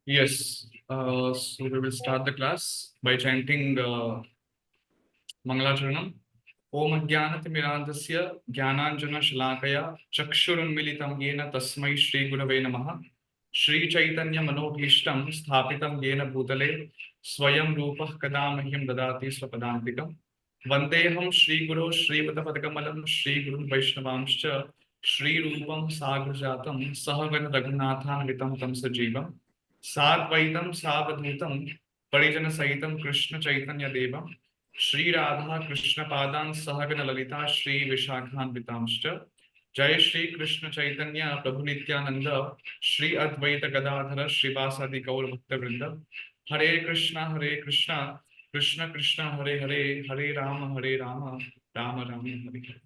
Yes. So we will start the class by chanting Mangalacharanam. Om Jnanatimirandasya Jnananjana Shalakaya Chakshurunmilitam Yena Tasmai Shri Gurave Namaha. Shri Chaitanya Manobhishtam Sthapitam Yena Bhutale Swayam Rupah Kadamahyam Dadati Swapadantikam. Vandeham Shri Guru Shri Vatapadakamalam Shri Guru Vaishnavamscha Shri Rupam Sagrajatam Sahagan Raghunathan Vitam Tam Sajivam Sadvaitam Savadhutam Parijana Sahitam Krishna Chaitanya Devam Shri Radha Krishna Padan Sahagana Lalita Shri Vishakhan Vitamshcha Jai Shri Krishna Chaitanya Prabhu Nityananda Shri Advaita Gadadhara Srivasadi Gaur Bhakta Vrinda Hare Krishna Hare Krishna Krishna Krishna Hare Hare Hare Rama Rama Rama Hare Hare.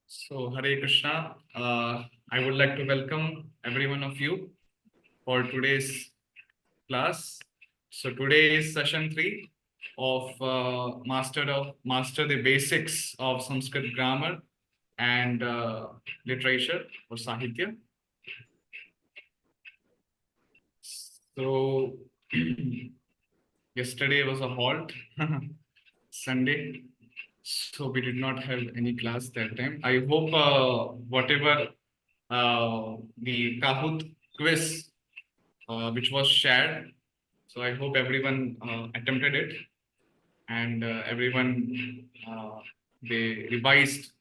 So Hare Krishna, I would like to welcome every one of you for today's class. So today is session 3 of Master the Basics of Sanskrit Grammar and Literature or Sahitya. So yesterday was a halt, Sunday, so we did not have any class that time. I hope whatever the Kahoot quiz which was shared, so I hope everyone attempted it and everyone they revised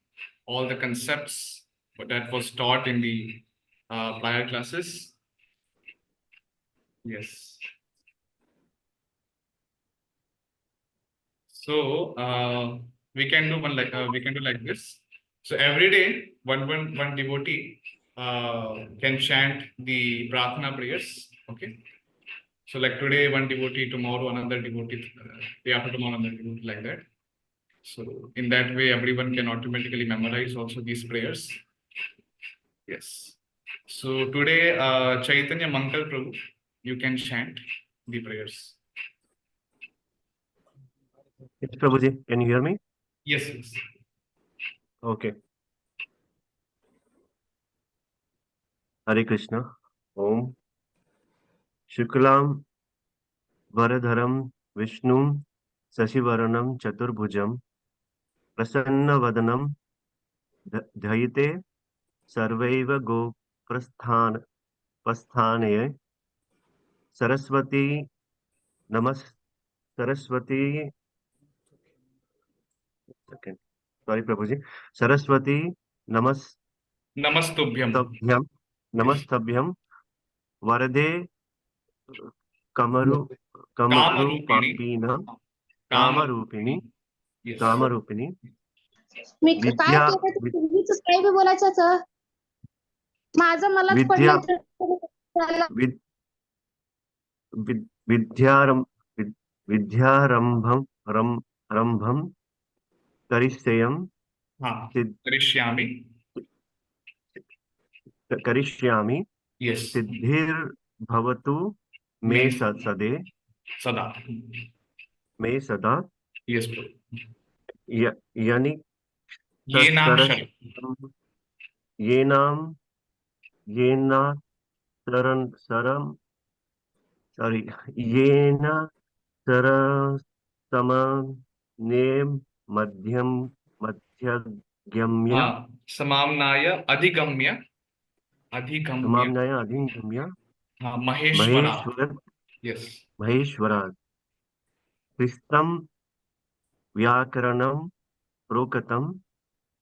all the concepts that was taught in the prior classes. Yes. So we can do like this. So every day, one devotee can chant the Prarthana prayers. Okay. So like today, one devotee, tomorrow another devotee, day after tomorrow another devotee, like that. So in that way, everyone can automatically memorize also these prayers. Yes. So today, Chaitanya Mangal Prabhu, you can chant the prayers. Yes, Prabhuji, can you hear me? Yes, yes. Okay. Hare Krishna. Om. Shuklam Varadharam Vishnum Sashivaranam Chaturbhujam Prasanna Vadanam Dhayite Sarvaiva Pasthanaye Saraswati Saraswati second. Sorry, Prabhuji. Saraswati Namastubhyam. Namastabhyam Varade Kamarupapina Kamarupini Yes. Kamarupini मी काय केलं तुम्हीच काही B बोलायचं sir माझं मलाच पडलं विद्यारंभम करिष्येयम करिष्यामि Yes. सिद्धिर्भवतु मे सदा मे सदा Yes. यानी येना मध्यगम्य समाम्नाय अधिगम्य महेश्वरा क्रिस्तं व्याकरणं प्रोक्तं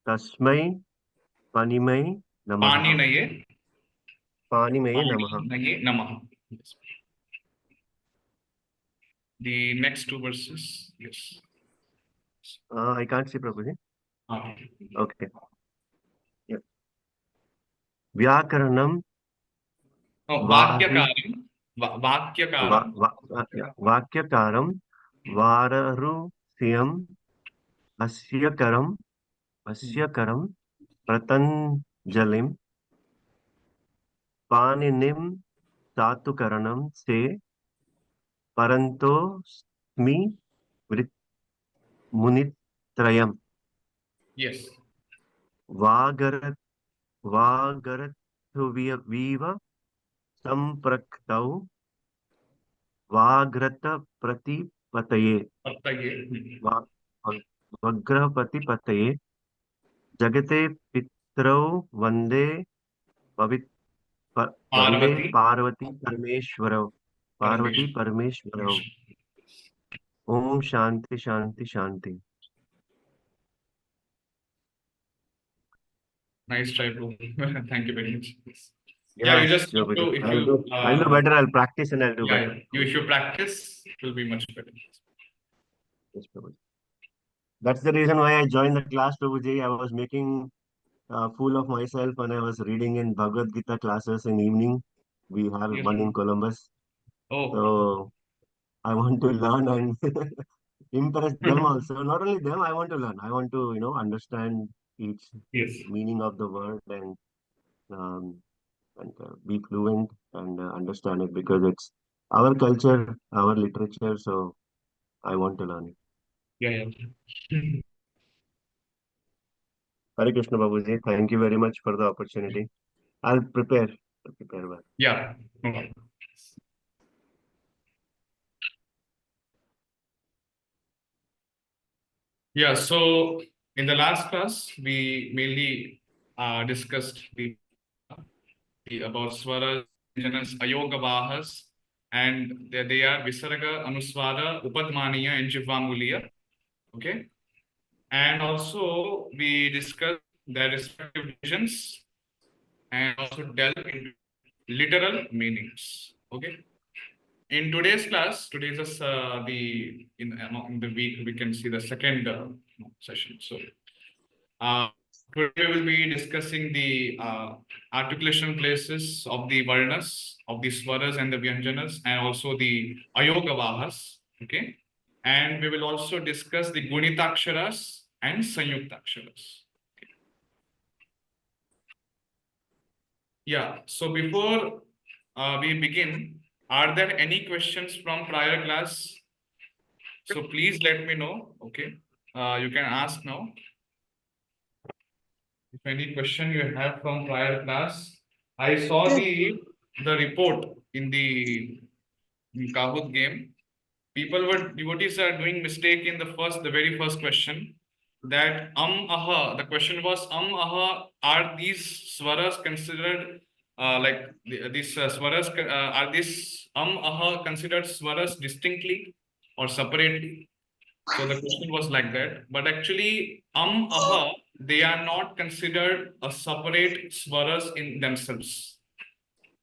तस्मै पाणिनये नमः. The next two verses. Yes. I can't see Prabhuji. Okay. Yeah. Vyakaranam. Vakyakaram. Vararusyam. Asyakaram. Pratanjalim. Paninim. Tatukaranam. Se. Paranto. Smi. Munitrayam. Yes. Vagarathuviva संप्रक्तौ वाग्रत प्रतिपतये वा- वग्रपतिपतये जगते पितरौ वन्दे पवित्र वन्दे Parvati. Parvati परमेश्वरौ Om Shanti Shanti Shanti. Nice try, bro. Thank you very much. Yeah, you Yes, just have to, Prabhuji. if I'll you, do. I'll do better. I'll practice and I'll do yeah, better. you, if you practice, it will be much better. Yes, Prabhuji. That's the reason why I joined the class, Prabhuji. I was making a fool of myself when I was reading in Bhagavad Gita classes in evening. We have Yes, one bro. in Columbus. Oh. So I want to learn and impress them also. Not only them, I want to learn. I want to, understand each Yes. meaning of the word and be fluent and understand it because it's our culture, our literature. So I want to learn it. Yeah, yeah. Hare Krishna Babuji, thank you very much for the opportunity. I'll prepare. Well. Yeah. No problem. Yeah, so in the last class, we mainly discussed about swaras, vyanjanas, ayogavahas, and they are visarga, anuswara, upadmaniya, and jivvamuliya. Okay. And also we discussed their respective divisions and also delve into literal meanings. Okay. In today's class, today's in the week we can see the second session. So today we will be discussing the articulation places of the varnas, of the swaras and the vyanjanas, and also the ayogavahas. Okay, and we will also discuss the gunitaksharas and samyuktaksharas. Okay. Yeah. So before we begin, are there any questions from prior class? So please let me know. Okay, you can ask now. If any question you have from prior class, I saw the report in the Kahoot game. Devotees are doing mistake in the very first question. That aha. The question was aha. Are these swaras considered these swaras? Are these aha considered swaras distinctly or separately? So the question was like that. But actually, aha, they are not considered a separate swaras in themselves.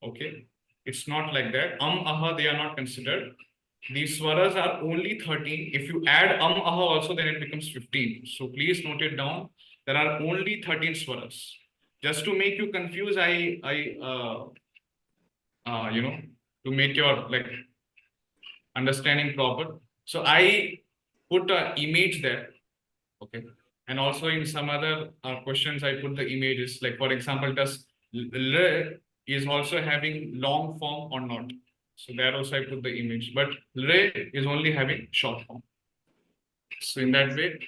Okay. It's not like that. Aha, they are not considered. These swaras are only 13. If you add aha also, then it becomes 15. So please note it down. There are only 13 swaras. Just to make you confused, to make your understanding proper. So I put an image there. Okay. And also in some other questions, I put the images. Like for example, does l is also having long form or not? So there also I put the image. But l is only having short form. So in that way,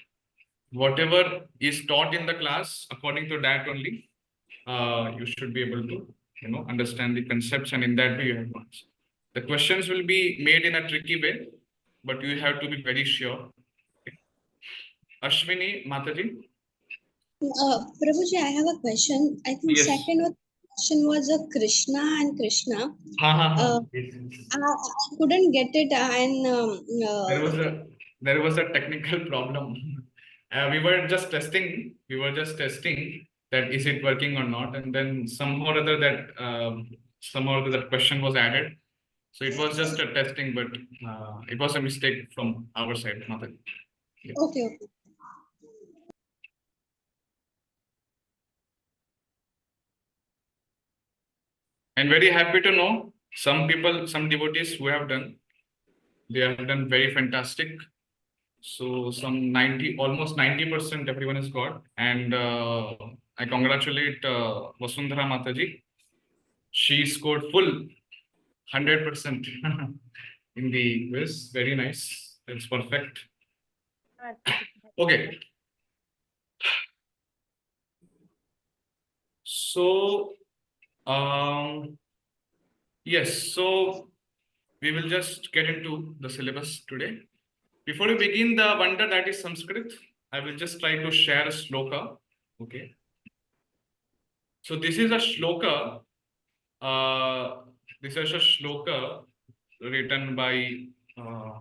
whatever is taught in the class, according to that only, you should be able to understand the concepts, and in that way you have to answer. The questions will be made in a tricky way, but you have to be very sure. Okay. Ashwini Mataji. Prabhuji, I have a question. I think Yes. second question was Krishna and Krishna. Yes. I couldn't get it, and There was a technical problem. We were just testing. That is it working or not, and then somehow or other that question was added. So it was just a testing, but it was a mistake from our side, nothing. Yeah. okay. And very happy to know some devotees who have done. They have done very fantastic. So some 90, almost 90% everyone has got. And I congratulate Vasundhara Mataji. She scored full 100% in the quiz. Very nice. That's perfect. Okay. So Yes, so we will just get into the syllabus today. Before we begin the wonder that is Sanskrit, I will just try to share a shloka. Okay. So this is a shloka. Uh, this is a shloka written by uh,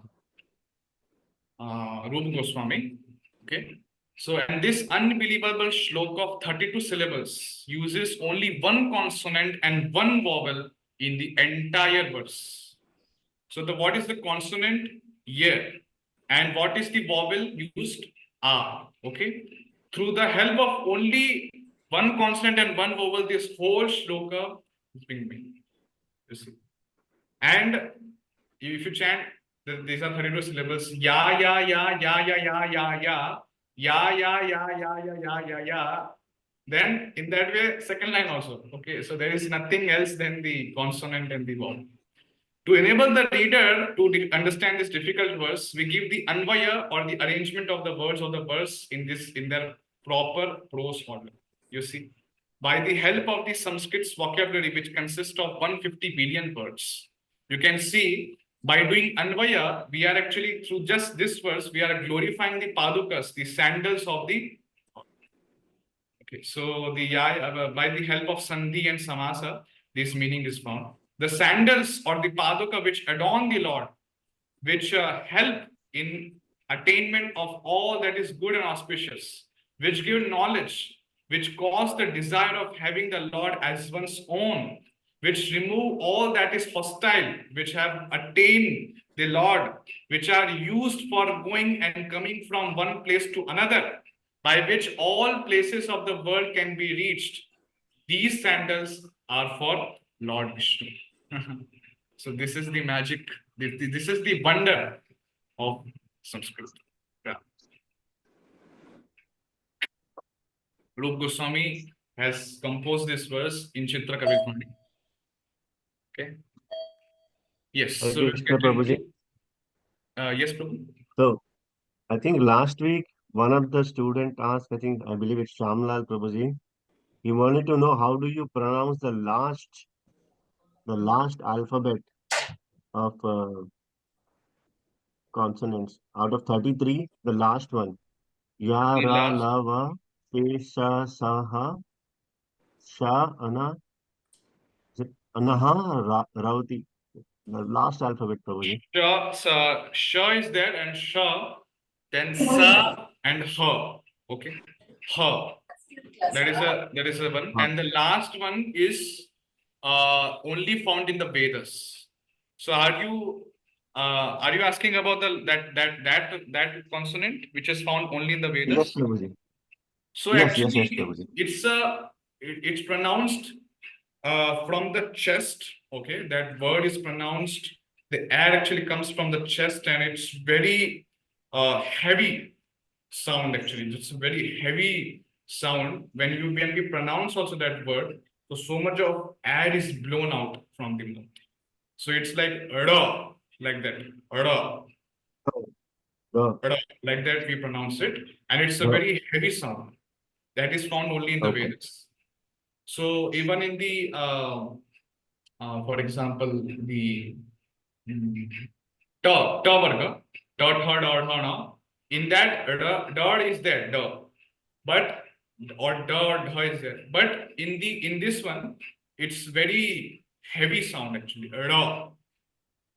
Rupa Goswami. Okay. So, and this unbelievable shloka of 32 syllables uses only one consonant and one vowel in the entire verse. So, what is the consonant? Yeah. And what is the vowel used? Ah. Okay. Through the help of only one consonant and one vowel, this whole shloka is being made. You see. And if you chant, these are 32 syllables. Ya, ya, ya, ya, ya, ya, ya, ya. Ya, ya, ya, ya, ya, ya, ya, ya. Then in that way, second line also. Okay, so there is nothing else than the consonant and the vowel. To enable the reader to understand this difficult verse, we give the anvaya or the arrangement of the words of the verse in their proper prose order. You see, by the help of the Sanskrit's vocabulary, which consists of 150 billion words, you can see by doing anvaya, we are actually through just this verse, we are glorifying the padukas, the sandals of the. Okay, so the by the help of sandhi and samasa, this meaning is found. The sandals or the paduka which adorn the Lord, which help in attainment of all that is good and auspicious, which give knowledge, which cause the desire of having the Lord as one's own, which remove all that is hostile, which have attained the Lord, which are used for going and coming from one place to another, by which all places of the world can be reached. These sandals are for Lord Vishnu. So this is the magic, this is the wonder of Sanskrit. Yeah. Rup Goswami has composed this verse in Chitra Kavitmani. Okay. Yes. Hare So we'll Krishna, get Prabhuji. into. Yes, Prabhu. So, I think last week, one of the student asked, I believe it's Shamlal Prabhuji. He wanted to know how do you pronounce the last alphabet of consonants. Out of 33, the last one. Ya, The Ra, last. La, Va, Te, Sha, Sa, Ha, Sha, Ana, Anaha, Rauti. The last alphabet, Prabhuji. Sha is there and Sha, then Sa and Ha. Okay. Ha. That is a one. Ha. And the last one is only found in the Vedas. So are you asking about that consonant which is found only in the Yes, Vedas? Prabhuji. So Yes, actually Prabhuji. it's pronounced from the chest. Okay, that word is pronounced. The air actually comes from the chest, and it's very heavy sound. Actually, it's a very heavy sound when we pronounce also that word. So much of air is blown out from the mouth. So it's like "ada," like that, "ada," Oh, "ada," like that we pronounce it, and it's a oh, very heavy sound that is found only in the okay. Vedas. So even in the for example, the ta varga, ta tha da tha na, in that da is there, da, but or da or dha is there, but in this one, it's very heavy sound actually, da,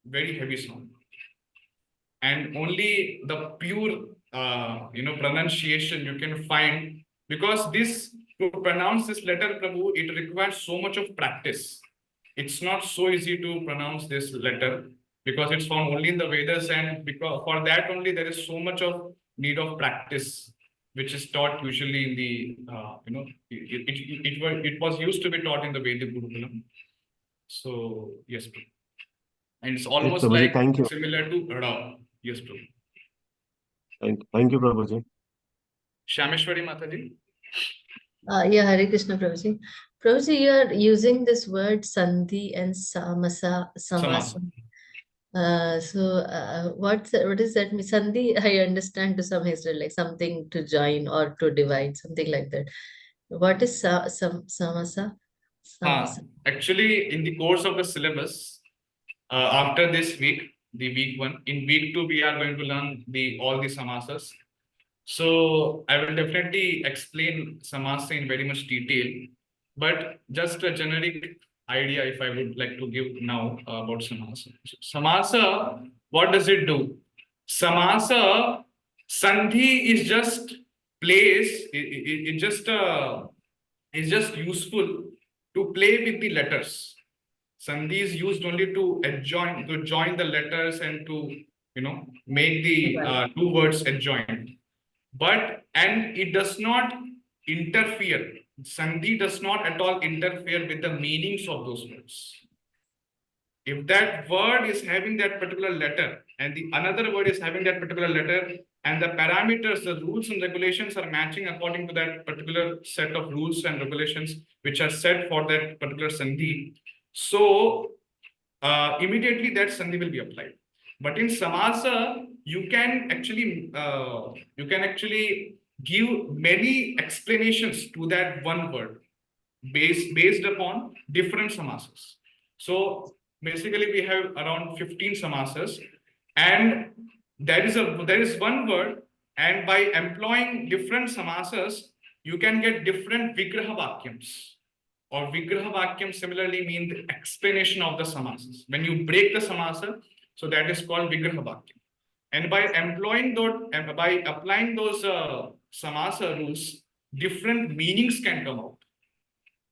very heavy sound, and only the pure pronunciation you can find, because this to pronounce this letter Prabhu, it requires so much of practice. It's not so easy to pronounce this letter because it's found only in the Vedas, and because for that only there is so much of need of practice, which is taught usually in the it was used to be taught in the Vedic Gurukulam. So yes, Prabhu. And it's Yes, almost Prabhuji. like Thank you. similar to Rada. Yes, Prabhu. Thank you, Prabhuji. Shameshwari Mataji. Yeah, Hare Krishna, Prabhuji. Prabhuji, you are using this word sandhi and samasa, samasa. What does that mean? Sandhi, I understand to some extent, like something to join or to divide, something like that. What is samasa? samasa. Actually, in the course of the syllabus, after this week, the week 1, in week 2, we are going to learn all the samasas. So I will definitely explain samasa in very much detail, but just a generic idea if I would like to give now about samasa. Samasa, what does it do? Samasa, sandhi is just place, it's just useful to play with the letters. Sandhi is used only to join the letters and to make the two words adjoined. And it does not interfere. Sandhi does not at all interfere with the meanings of those words. If that word is having that particular letter and the another word is having that particular letter, and the parameters, the rules and regulations are matching according to that particular set of rules and regulations which are set for that particular sandhi, so immediately that sandhi will be applied. But in samasa, you can actually give many explanations to that one word based upon different samasas. So basically, we have around 15 samasas, and there is one word, and by employing different samasas, you can get different vigraha vakyams. Or vigraha vakyam similarly mean the explanation of the samasas. When you break the samasa, so that is called vigraha vakyam. And by employing those, and by applying those samasa rules, different meanings can come out.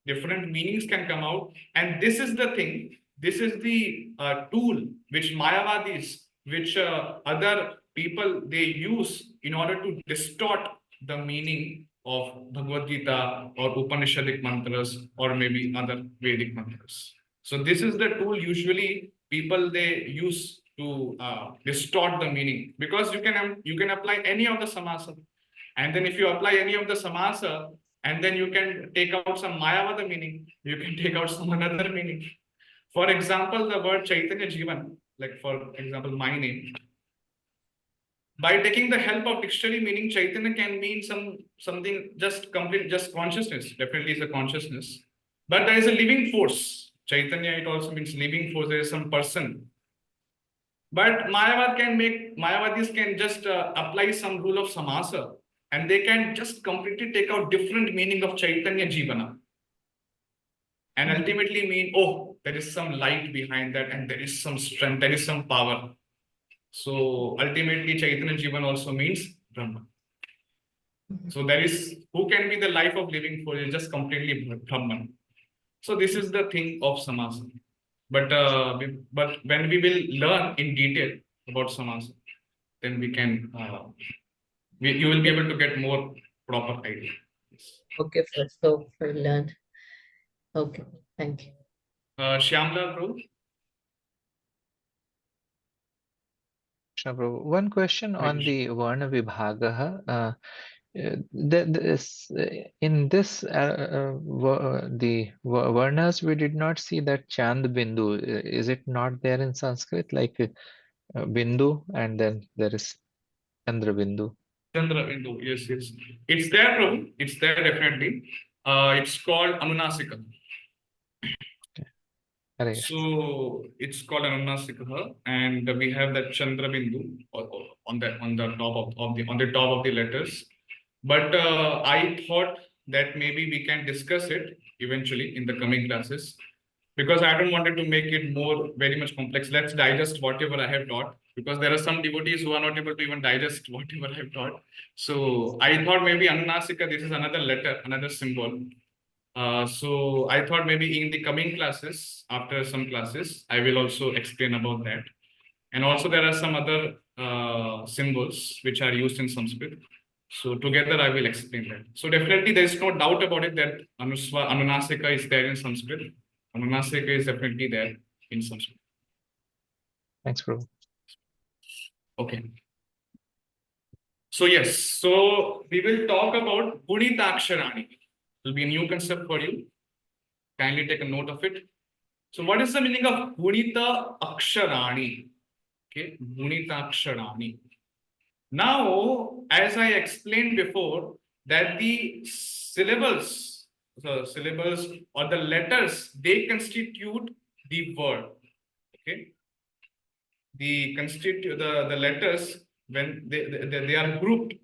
Different meanings can come out, and this is the thing. This is the tool which Mayavadis, which other people they use in order to distort the meaning of Bhagavad Gita or Upanishadic mantras or maybe other Vedic mantras. So this is the tool usually people they use to distort the meaning, because you can apply any of the samasa, and then if you apply any of the samasa, and then you can take out some Mayavada meaning, you can take out some another meaning. For example, the word Chaitanya Jivana, like for example, my name. By taking the help of dictionary meaning, Chaitanya can mean something just complete, just consciousness. Definitely is a consciousness. But there is a living force. Chaitanya, it also means living force. There is some person. But Mayavadis can just apply some rule of samasa, and they can just completely take out different meaning of Chaitanya Jivana. And ultimately mean, oh, there is some light behind that, and there is some strength, there is some power. So ultimately, Chaitanya Jivana also means Brahman. So there is, who can be the life of living force? It's just completely Brahman. So this is the thing of samasa. But when we will learn in detail about samasa, then we can you will be able to get more proper idea. Yes. Okay, first, so for learn. Okay, thank you. Shyamla, bro. Krishna Prabhu. One question on the Varna-Vibhagaha. In this, the Varnas, we did not see that Chand Bindu. Is it not there in Sanskrit? Like Bindu, and then there is Chandra Bindu. Chandra Bindu, yes. It's there, bro. It's there definitely. It's called Anunasika. Hare So it's called Anunasika, and we have that Chandra Bindu on the top of the letters. But I thought that maybe we can discuss it eventually in the coming classes, because I don't wanted to make it very much complex. Let's digest whatever I have taught, because there are some devotees who are not able to even digest whatever I have taught. So I thought maybe Anunasika, this is another letter, another symbol. So I thought maybe in the coming classes, after some classes, I will also explain about that. And also there are some other symbols which are used in Sanskrit. So together I will explain that. So definitely there is no doubt about it that Anunasika is there in Sanskrit. Anunasika is definitely there in Sanskrit. Thanks, Prabhu. Okay. So yes, so we will talk about Gunitaksharani. It will be a new concept for you. Kindly take a note of it. So what is the meaning of Gunitaksharani? Okay, Gunitaksharani. Now, as I explained before, that the syllables, syllables or the letters, they constitute the word. Okay, the letters, when they are grouped,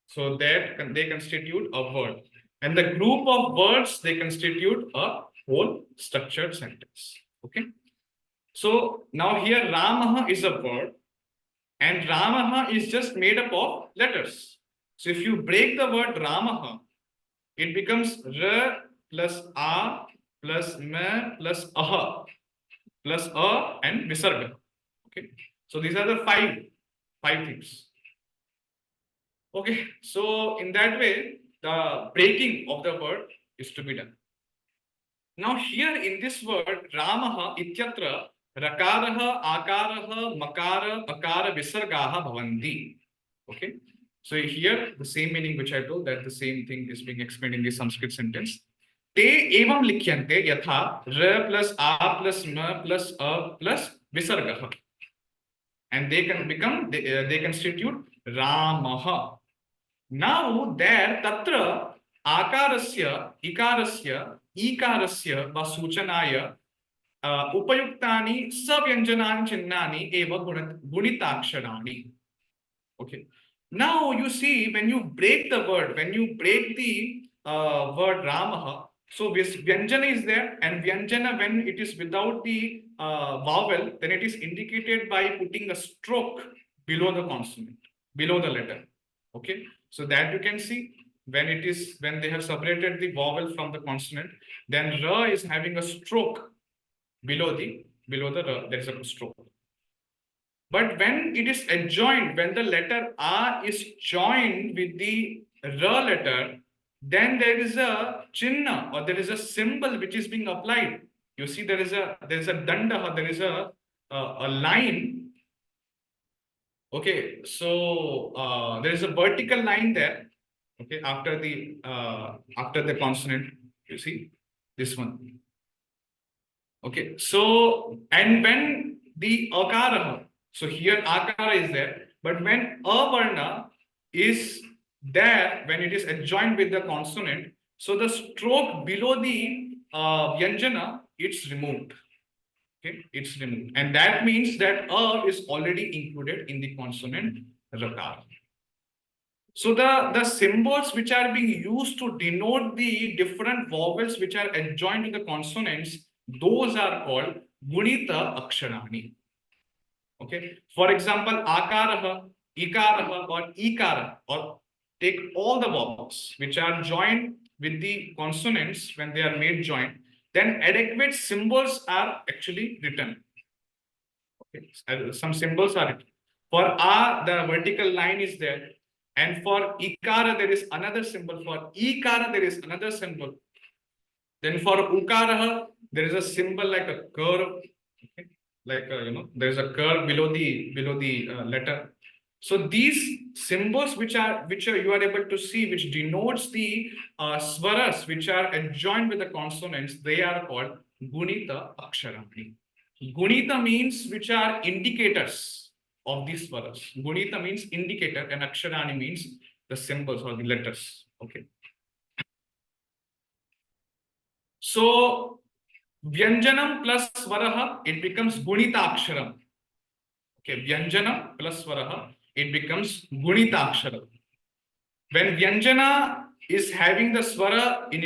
so that they constitute a word, and the group of words, they constitute a whole structured sentence. Okay, so now here Ramaha is a word, and Ramaha is just made up of letters. So if you break the word Ramaha, it becomes R plus A plus M plus Aha plus A and Visarga. Okay, so these are the five things. Okay, so in that way, the breaking of the word is to be done. Now here in this word, Ramaha ityatra rakaraha, akaraha, makara, akara, visargaha bhavanti. Okay, so here the same meaning which I told, that the same thing is being explained in the Sanskrit sentence. Te evam likhyante yatha r plus a plus m plus a plus visargaha, and they can become they constitute Ramaha. Now there tatra akarasya, ikarasya, ikarasya va suchanaya upayuktani savyanjanani chinnani eva gunitaksharani. Okay. Now you see, when you break the word, when you break the word Ramaha, so Vyanjana is there, and Vyanjana, when it is without the vowel, then it is indicated by putting a stroke below the consonant, below the letter. Okay, so that you can see, when they have separated the vowel from the consonant, then Ra is having a stroke below the Ra, there is a stroke. But when it is adjoined, when the letter A is joined with the Ra letter, then there is a chinna, or there is a symbol which is being applied. You see, there is a dandaha, there is a line. Okay, so there is a vertical line there. Okay, after the consonant, you see this one. Okay, so and when the akara, so here akara is there, but when a varna is there, when it is adjoined with the consonant, so the stroke below the vyanjana, it's removed. Okay, it's removed, and that means that a is already included in the consonant rakara. So the symbols which are being used to denote the different vowels which are adjoined to the consonants, those are called Gunitaksharani. Okay. For example, akaraha, ikaraha, or ikara, or take all the vowels which are joined with the consonants when they are made joint, then adequate symbols are actually written. Okay. Some symbols are written. For A, the vertical line is there. And for ikara, there is another symbol. For ikara, there is another symbol. Then for ukaraha, there is a symbol like a curve. Okay. Like there is a curve below the letter. So these symbols which you are able to see, which denotes the swaras which are adjoined with the consonants, they are called Gunitaksharani. Gunita means which are indicators of these swaras. Gunita means indicator, and Aksharani means the symbols or the letters. Okay. So Vyanjanam plus Swaraha, it becomes Gunitaksharam. Okay, Vyanjanam plus Swaraha, it becomes Gunitaksharam. When Vyanjana is having the Swara in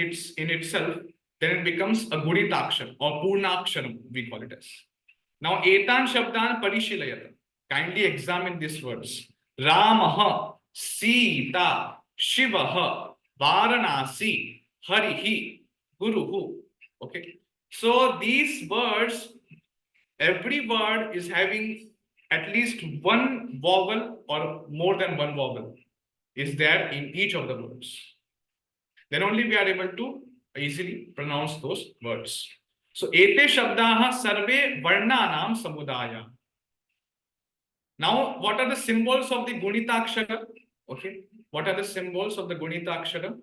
itself, then it becomes a Gunitaksharam or Purnaksharam, we call it as. Now, Etan Shabdan Parishilayata. Kindly examine these words. Ramaha, Sita, Shivaha, Varanasi, Harihi, Guruhu. Okay. So these words, every word is having at least one vowel or more than one vowel is there in each of the words. Then only we are able to easily pronounce those words. So, ete shabdaha sarve varnanam samudaya. Now, what are the symbols of the Gunitaksharam? Okay, what are the symbols of the Gunitaksharam?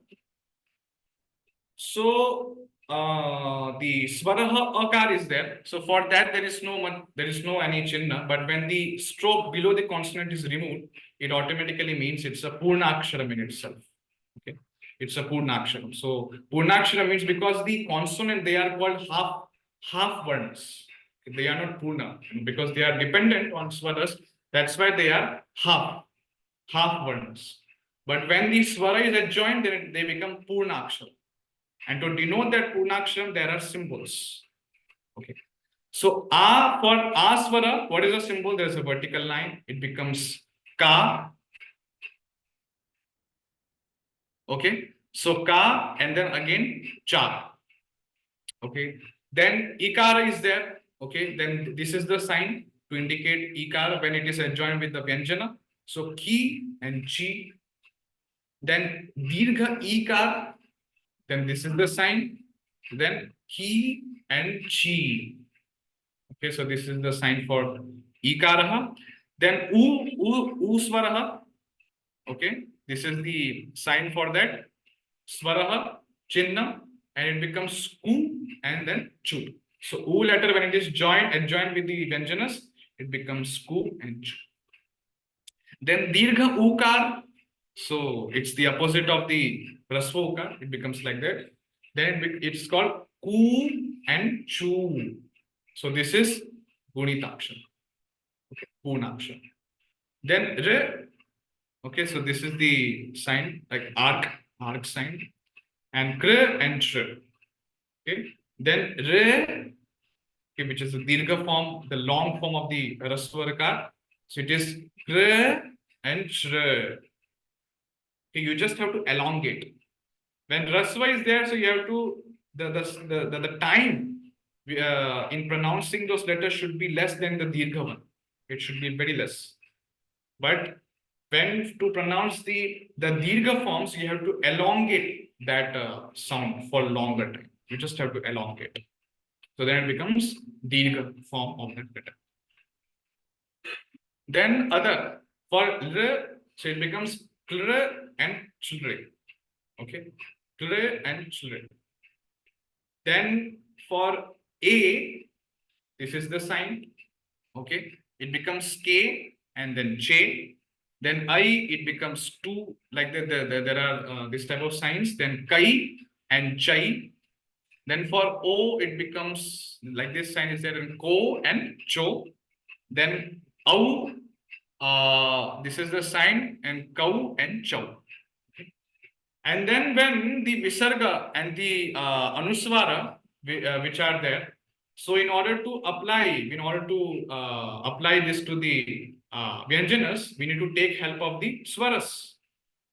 So, the Swaraha Akar is there. So, for that there is no any chinna. But when the stroke below the consonant is removed, it automatically means it's a Purnaksharam in itself. Okay. It's a Purnaksharam. So Purnaksharam means because the consonant, they are called half varnas. They are not Purna. Because they are dependent on swaras, that's why they are half varnas. But when the swara is adjoined, then they become Purnaksharam. And to denote that Purnaksharam, there are symbols. Okay. So A, for A swara, what is the symbol? There is a vertical line. It becomes Ka. Okay. So Ka and then again Cha. Okay. Then Ikara is there. Okay. Then this is the sign to indicate Ikara when it is adjoined with the Vyanjana. So Ki and Chi. Then Dirgha Ikar. Then this is the sign. Then Ki and Chi. Okay, so this is the sign for Ikaraha. Then U Swaraha. Okay, this is the sign for that. Swaraha, Chinna, and it becomes U and then Chu. So U letter, when it is adjoined with the Vyanjanas, it becomes Ku and Chu. Then Dirgha Ukar. So it's the opposite of the Rasva Ukar. It becomes like that. Then it's called Ku and Chu. So this is Gunitaksharani. Okay, Purnaksharani. Then Re. Okay, so this is the sign, like arc sign. And Kra and Shri. Okay, then Re, okay, which is the Dirgha form, the long form of the Rasvarakar. So it is Kra and Shri. Okay, you just have to elongate. When Rasva is there, so you have to, the time in pronouncing those letters should be less than the Dirgha one. It should be very less. But when to pronounce the Dirgha forms, you have to elongate that sound for longer time. You just have to elongate. So then it becomes Dirgha form of that letter. Then other, for R, so it becomes Kr and Chre. Okay, Kr and Chre. Then for A, this is the sign. Okay, it becomes K and then J. Then I, it becomes 2. Like there are this type of signs. Then Kai and Chai. Then for O, it becomes like this sign is there in Ko and Cho. Then Au, this is the sign, and Kau and Chow. And then when the Visarga and the Anuswara, which are there, so in order to apply this to the Vyanjanas, we need to take help of the Swaras.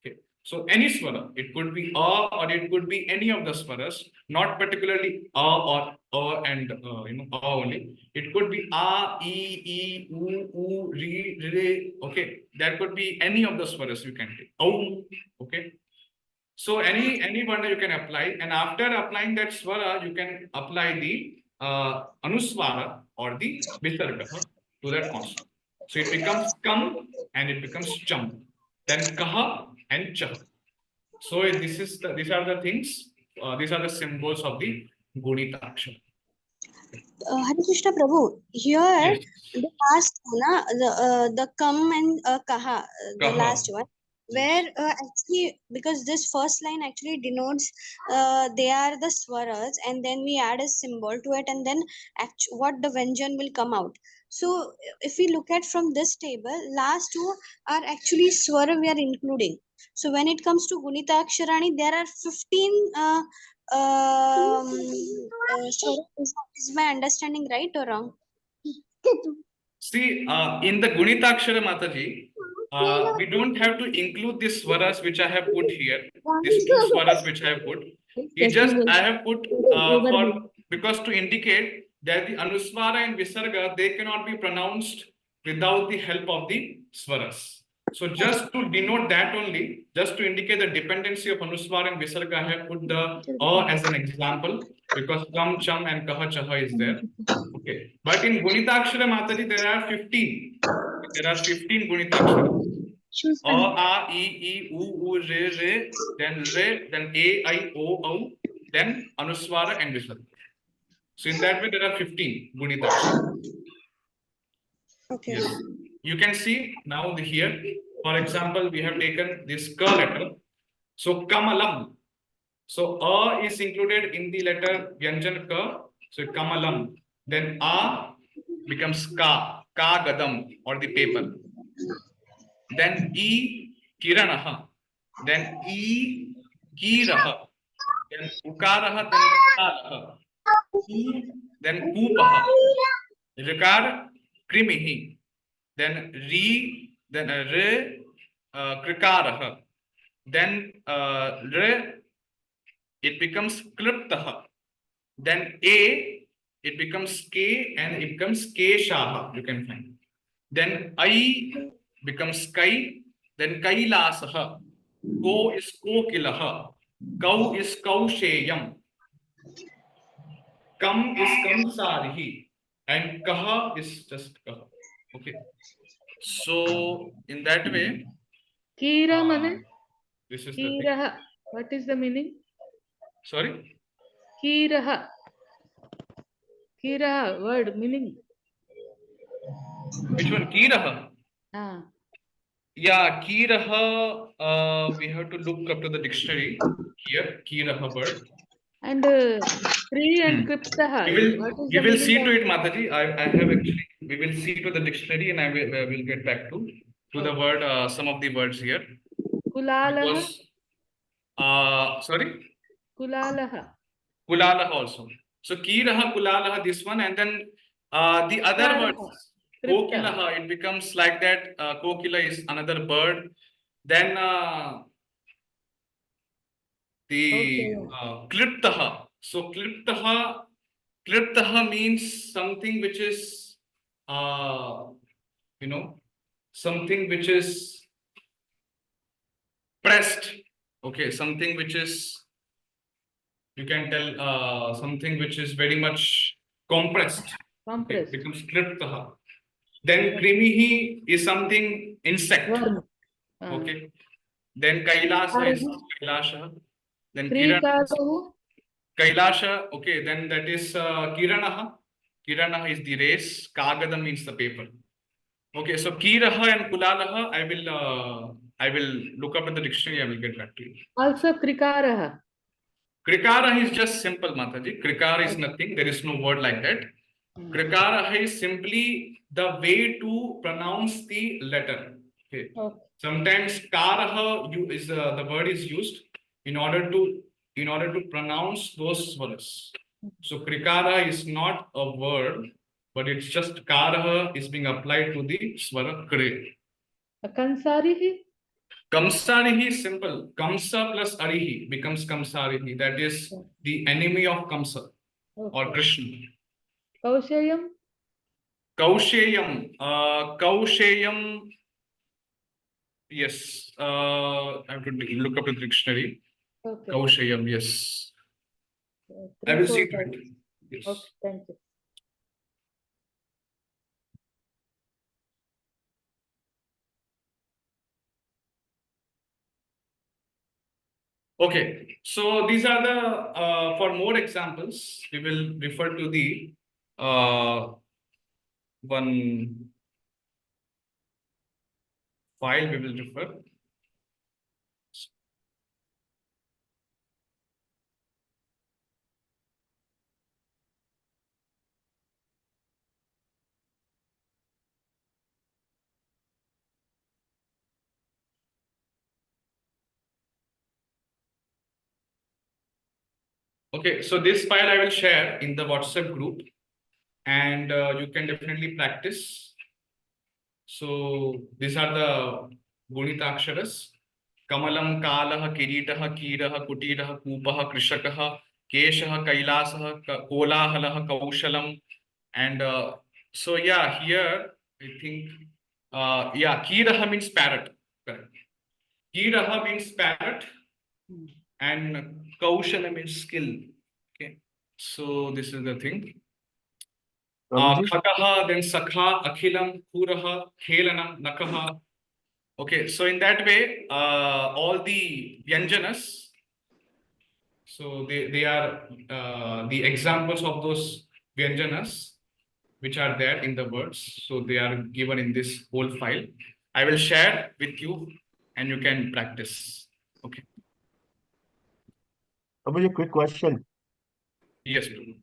Okay. So any Swara, it could be A or it could be any of the Swaras, not particularly A or and A only. It could be A, E, U, Ri, Re. Okay, there could be any of the Swaras you can take. Au. Okay. So any varna you can apply, and after applying that swara, you can apply the anuswara or the visarga to that consonant. So it becomes kam and it becomes cham. Then kaha and chah. So these are the things. These are the symbols of the Gunitaksharani. Hare Krishna Prabhu, here Yes. the last one, the kam and kaha, the Kaha. last one, where actually, because this first line actually denotes they are the swaras, and then we add a symbol to it, and then what the Vyanjan will come out. So if we look at from this table, last two are actually swara we are including. So when it comes to Gunitaksharani, there are 15 swara. Is my understanding right or wrong? See, in the Gunitaksharani Mataji, we don't have to include these swaras which I have put here. These 2 swaras which I have put. I have put because to indicate that the Anuswara and Visarga, they cannot be pronounced without the help of the swaras. So just to denote that only, just to indicate the dependency of Anuswara and Visarga, I have put the as an example because Kam, Cham and Kaha, Chaha is there. Okay. But in Gunitaksharani Mataji, there are 15. There are 15 Gunitaksharas. A, E, U, Re, then A, I, O, then Anuswara and Visarga. So in that way, there are 15 Gunitaksharas. Okay. Yes. You can see now here, for example, we have taken this K letter. So kamalam. So a is included in the letter Vyanjan ka. So kamalam. Then a becomes ka gadam or the paper. Then e kiranaha. Then e kiraha. Then ukaraha. Then ukaraha. Ku, then kupaha. Rikar krimihi. Then then re krikaraha. Then re, it becomes kliptaha. Then a, it becomes k and it becomes keshaha. You can find. Then I becomes kai. Then kailasaha. Ko is kokilaha. Kau is kausheyam. Kam is kamsarihi. And kaha is just kaha. Okay. So in that way, Kira mane? this is the thing. Kiraha. What is the meaning? Sorry? Kiraha. Kiraha, word, meaning. Which one? Kiraha. Ah. Yeah, Kiraha, we have to look up to the dictionary here, Kiraha word. And Kri and Kriptaha. We will see to it, Mataji. I have actually, we will see to the dictionary and I will get back to the word, some of the words here. Kulalaha. Because, sorry? Kulalaha. Kulalaha also. So Kiraha, Kulalaha, this one, and then the other words. Kokilaha, it becomes like that. Kokila is another bird. Then the kliptaha. So kliptaha means something which is, something which is pressed. Okay, something which is, you can tell, something which is very much compressed. Okay, it becomes kliptaha. Then krimihi is something insect. Okay. Then Kailasa is Kailasha. Then Kailasha. Okay. Then that is Kiranaha. Kiranaha is the race. Kagada means the paper. Okay. So Kiraha and Kulalaha, I will look up in the dictionary. I will get back to you. Also Krikaraha. Krikara is just simple, Mataji. Krikara is nothing. There is no word like that. Krikara is simply the way to pronounce the letter. Okay. Sometimes karaha is the word is used in order to pronounce those words. So krikara is not a word, but it's just karaha is being applied to the swara kre. Kansarihi. Kamsarihi is simple. Kamsa plus arihi becomes kamsarihi. That is the enemy of Kamsa or Krishna. Kausheyam. Kausheyam. Kausheyam. Yes. I have to look up the dictionary. Okay. Kausheyam. Yes. I will see to it. Yes. Okay. Thank you. Okay, so these are the, for more examples, we will refer to the one file we will refer. Okay, so this file I will share in the WhatsApp group and you can definitely practice. So these are the Gunitaksharas. Kamalam, Kalaha, Kiritaha, Kiraha, Kutiraha, Kupaha, Krishakaha, Keshaha, Kailasaha, Kolahalaha, Kaushalam. And so yeah, here I think, yeah, Kiraha means parrot. Correct. Kiraha means parrot. And Kaushala means skill. Okay. So this is the thing. Khakaha, then Sakha, Akhilam, Puraha, Khelanam, Nakaha. Okay, so in that way, all the Vyanjanas, so they are the examples of those Vyanjanas which are there in the words. So they are given in this whole file. I will share with you and you can practice. Okay. Prabhuji, quick question. Yes, Prabhu.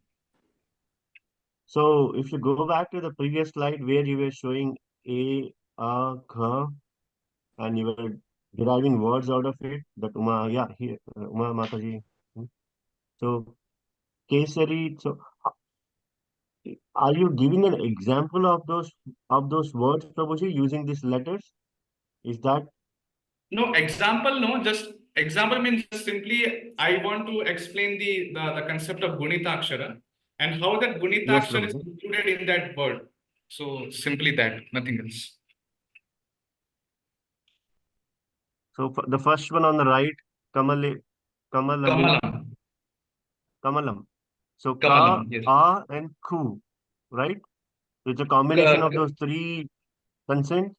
So if you go back to the previous slide where you were showing a, kha, and you were deriving words out of it, that Uma, yeah, here, Uma Mataji. So Kesari. So are you giving an example of those words, Prabhuji, using these letters? Is that No example, no, just example means just simply I want to explain the concept of Gunitaksharana and how that yes, Gunitaksharana is Prabhuji? included in that word. So simply that, nothing else. So the first one on the right, Kamale, Kamalamini, Kamalam. Kamalam. So Ka, Kamalam, yes. A, and Ku, right? It's a combination of those three consonants,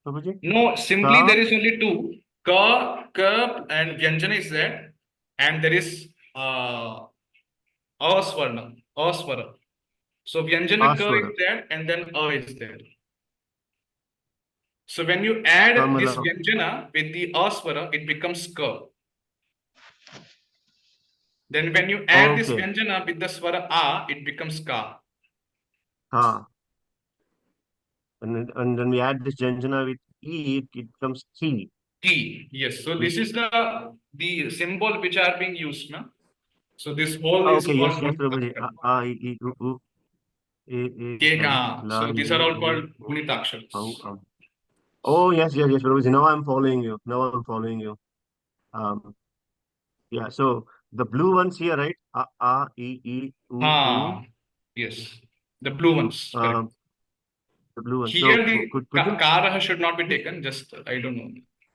Prabhuji? No, simply Ka, there is only two. Ka, Ka, and Vyanjana is there. And there is Aswarna, Aswara. So Vyanjana Ka is Aswara, there and then A is there. So when you add this Kamalam. Vyanjana with the Aswara, it becomes Ka. Then when you add this Okay, Vyanjana with the Swara A, it becomes Ka. Ha. And then we add this Janjana with E, it becomes Ki. Ki. Yes. So this is the symbol which are being used now. So this whole is Okay, yes, called yes, Prabhuji. Gunitaksharas. A, I, E, U, U, E, I, La, So these are Li, all Li, called O, Gunitaksharas. Au. Oh, yes, yes, yes, Prabhuji. Now I'm following you. Now I'm following you. Um, yeah, so the blue ones here, right? A, E, U, U. Yes. The blue ones, correct. Um, the blue ones. Here So the could you? Karaha should not be taken. Just I don't know.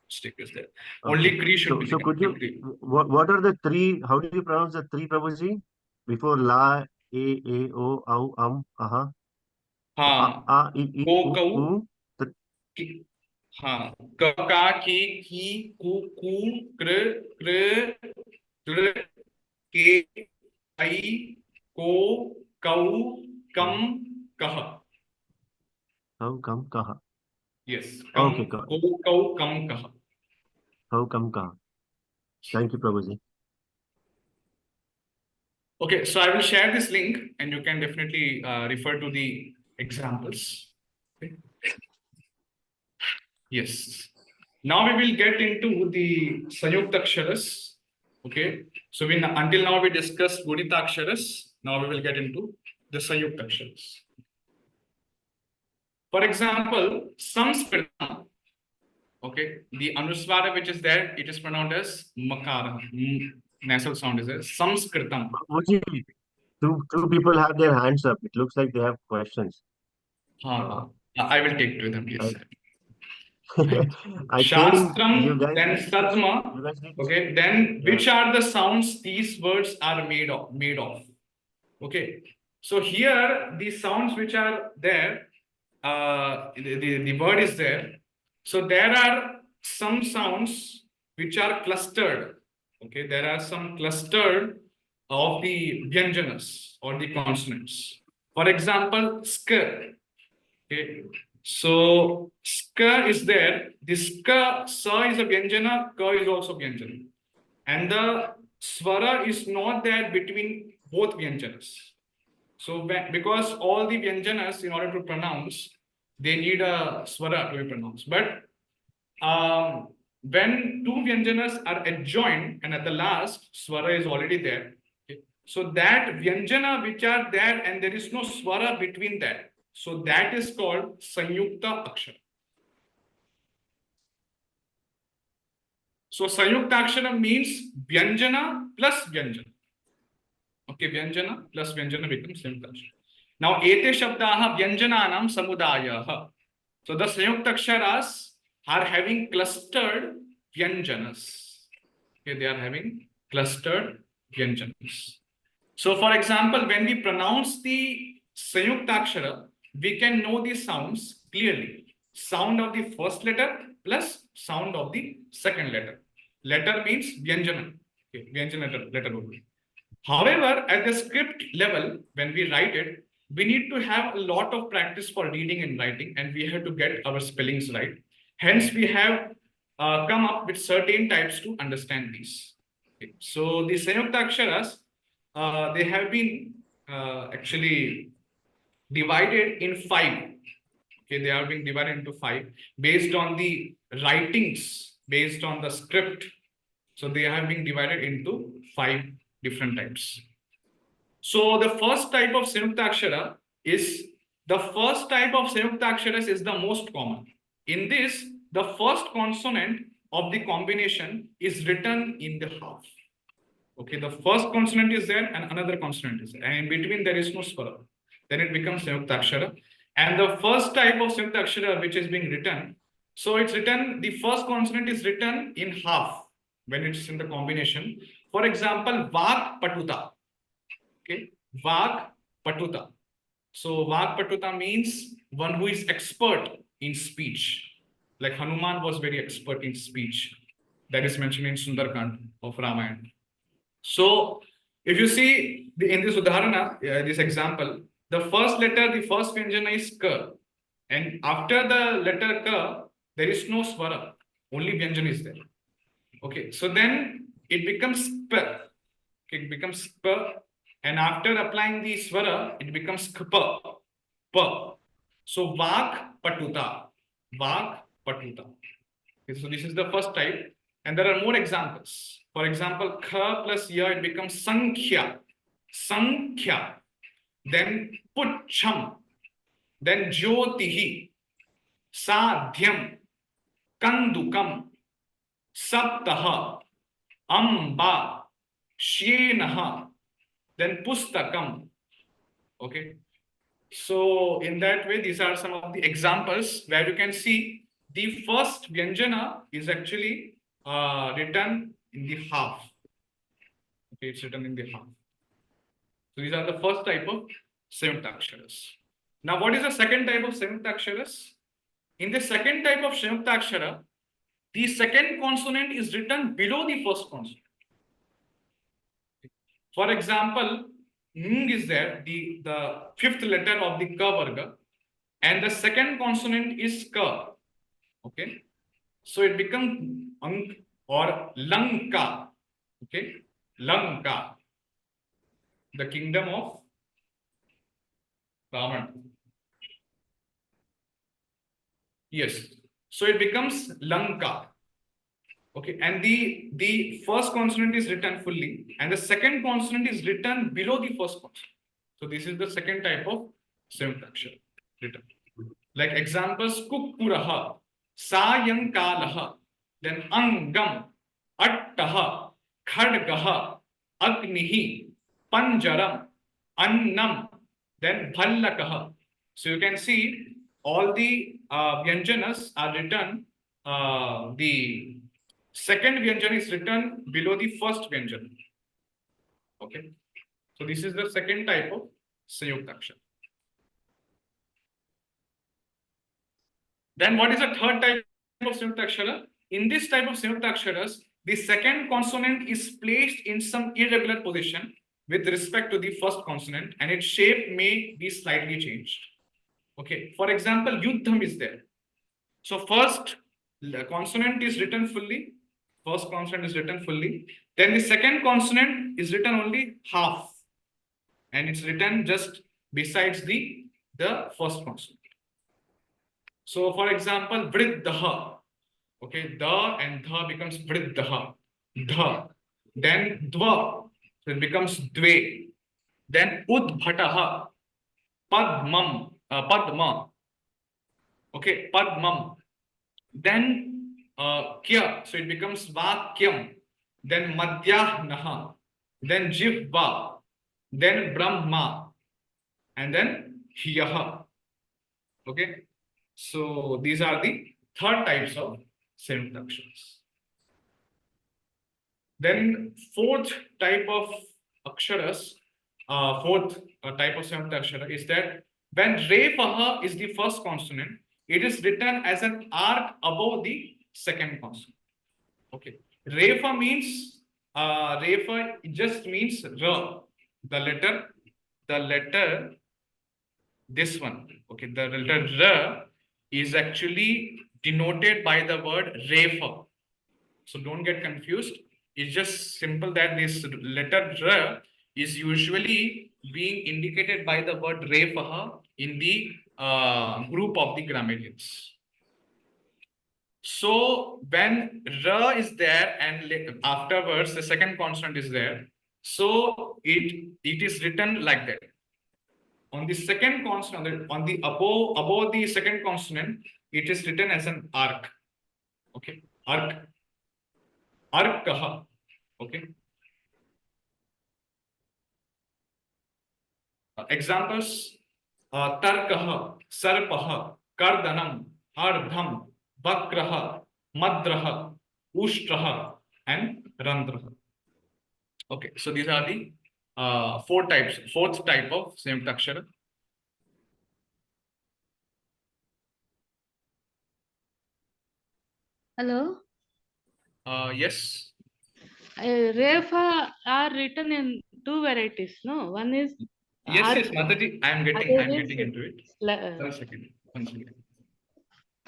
Mistake is there. Okay. Only Kri should be So taken. could you? Only Kri. What are the three? How do you pronounce the three, Prabhuji? Before La, A, O, Au, Aha. So A, E, Ko, U, Kau, U. Ki. Ka, Ki, Ku, Kr, Kr, Ke, I, Ko, Kau, Kam, Kaha. How come Kaha? Yes. Okay, Kam, got Ko, it. Kau, Kam, Kaha. How come Kaha? Thank you, Prabhuji. Okay, so I will share this link and you can definitely refer to the examples. Okay. Yes. Now we will get into the Samyuktaksharas. Okay. So until now we discussed Gunitaksharas. Now we will get into the Samyuktaksharas. For example, Sanskrit. Okay, the Anuswara which is there, it is pronounced as Makara. Nasal sound is there. Sanskritam. Prabhuji, two people have their hands up. It looks like they have questions. I will take to them. Yes. I, I think you Shastram, guys then need to. Sadma. You guys need to. Okay, then Yeah. which are the sounds these words are made of? Okay, so here the sounds which are there, the word is there. So there are some sounds which are clustered. Okay, there are some clustered of the vyanjanas or the consonants. For example, sk. Okay, so ska is there. This ska, sa is a vyanjana, ka is also vyanjana. And the swara is not there between both vyanjanas. So because all the vyanjanas, in order to pronounce, they need a swara to be pronounced. But when two vyanjanas are adjoined and at the last, swara is already there. Okay. So that vyanjana which are there and there is no swara between that. So that is called Samyuktakshara. So Samyuktakshara means Vyanjana plus Vyanjana. Okay, Vyanjana plus Vyanjana becomes Samyuktakshara. Now, ete shabdaha Vyanjananam samudayah. So the Samyuktaksharas are having clustered Vyanjanas. Okay, they are having clustered Vyanjanas. So, for example, when we pronounce the Samyuktakshara, we can know the sounds clearly. Sound of the first letter plus sound of the second letter. Letter means Vyanjana. Okay, Vyanjana letter only. However, at the script level, when we write it, we need to have a lot of practice for reading and writing, and we have to get our spellings right. Hence, we have come up with certain types to understand these. Okay. So the Samyuktaksharas, they have been actually divided in 5. Okay, they are being divided into 5 based on the writings, based on the script. So they have been divided into 5 different types. So the first type of Samyuktakshara is the most common. In this, the first consonant of the combination is written in the half. Okay, the first consonant is there and another consonant is there, and in between there is no swara. Then it becomes Samyuktakshara. And the first type of Samyuktakshara which is being written, so it's written, the first consonant is written in half when it's in the combination. For example, Vak Patuta. Okay, Vak Patuta. So Vak Patuta means one who is expert in speech. Like Hanuman was very expert in speech. That is mentioned in Sundarkand of Ramayana. So if you see in this Udharana, this example, the first letter, the first Vyanjana is Ka. And after the letter Ka, there is no Swara. Only Vyanjana is there. Okay, so then it becomes P. Okay, it becomes P. And after applying the Swara, it becomes Kpa. P. So Vak Patuta. Vak Patuta. Okay, so this is the first type. And there are more examples. For example, Kha plus Ya, it becomes Sankhya. Sankhya. Then Pucham. Then Jyotihi. Sadhyam. Kandukam. Saptaha. Amba. Shenaha. Then Pustakam. Okay. So in that way, these are some of the examples where you can see the first Vyanjana is actually written in the half. Okay, it's written in the half. So these are the first type of Samyuktaksharas. Now, what is the second type of Samyuktaksharas? In the second type of Samyuktakshara, the second consonant is written below the first consonant. For example, Ng is there, the fifth letter of the Ka Varga, and the second consonant is Ka. Okay, so it becomes Ang or Lanka. Okay, Lanka, the kingdom of Ravan. Yes, so it becomes Lanka. Okay, and the first consonant is written fully, and the second consonant is written below the first consonant. So this is the second type of Samyuktakshara written. Like examples, Kukkuraha, Sayankalaha, then Angam, Attaha, Khadgaha, Agnihi, Panjaram, Annam, then Bhallakaha. So you can see all the Vyanjanas are written, the second Vyanjana is written below the first Vyanjana. Okay. So this is the second type of Samyuktakshara. Then what is the third type of Samyuktakshara? In this type of Samyuktaksharas, the second consonant is placed in some irregular position with respect to the first consonant, and its shape may be slightly changed. Okay. For example, Yuddham is there. So first consonant is written fully. First consonant is written fully. Then the second consonant is written only half, and it's written just besides the first consonant. So for example, Vriddha. Okay, da and dha becomes Vriddha. Dha. Then Dva. So it becomes Dve. Then Udbhataha. Padmam. Padma. Okay, Padmam. Then Kya. So it becomes Vakyam. Then Madhyahnaha. Then Jivva. Then Brahma. And then Hiyaha. Okay. So these are the third types of Samyuktaksharas. Then fourth type of Aksharas, fourth type of Samyuktakshara is that when Refaha is the first consonant, it is written as an arc above the second consonant. Okay. Refa means, Refa it just means Ra. The letter, this one. Okay. The letter Ra is actually denoted by the word Refa. So don't get confused. It's just simple that this letter R is usually being indicated by the word refaha in the group of the grammarians. So when R is there and afterwards the second consonant is there, so it is written like that. On the second consonant, on the above the second consonant, it is written as an arc. Okay, arc, arkaha. Okay. Examples: tarkaha, sarpaha, kardanam, ardham, vakraha, madraha, ushtraha, and randraha. Okay, so these are the fourth type of Samyuktakshara. Hello. Yes. Refa are written in two varieties. No, one is Yes, Mataji, I am getting into it. One second.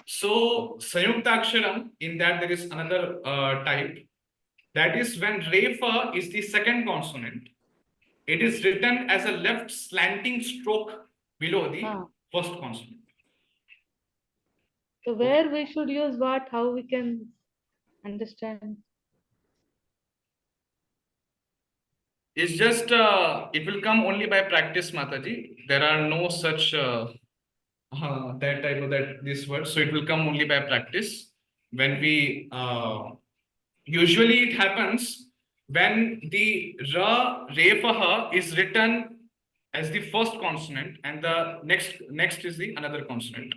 So Samyuktaksharam, in that there is another type. That is when Refa is the second consonant. It is written as a left slanting stroke below the first consonant. So where we should use what? How we can understand? It's just it will come only by practice, Mataji. There are no such that type of this word. So it will come only by practice. When we usually it happens when the refaha is written as the first consonant and the next is the another consonant.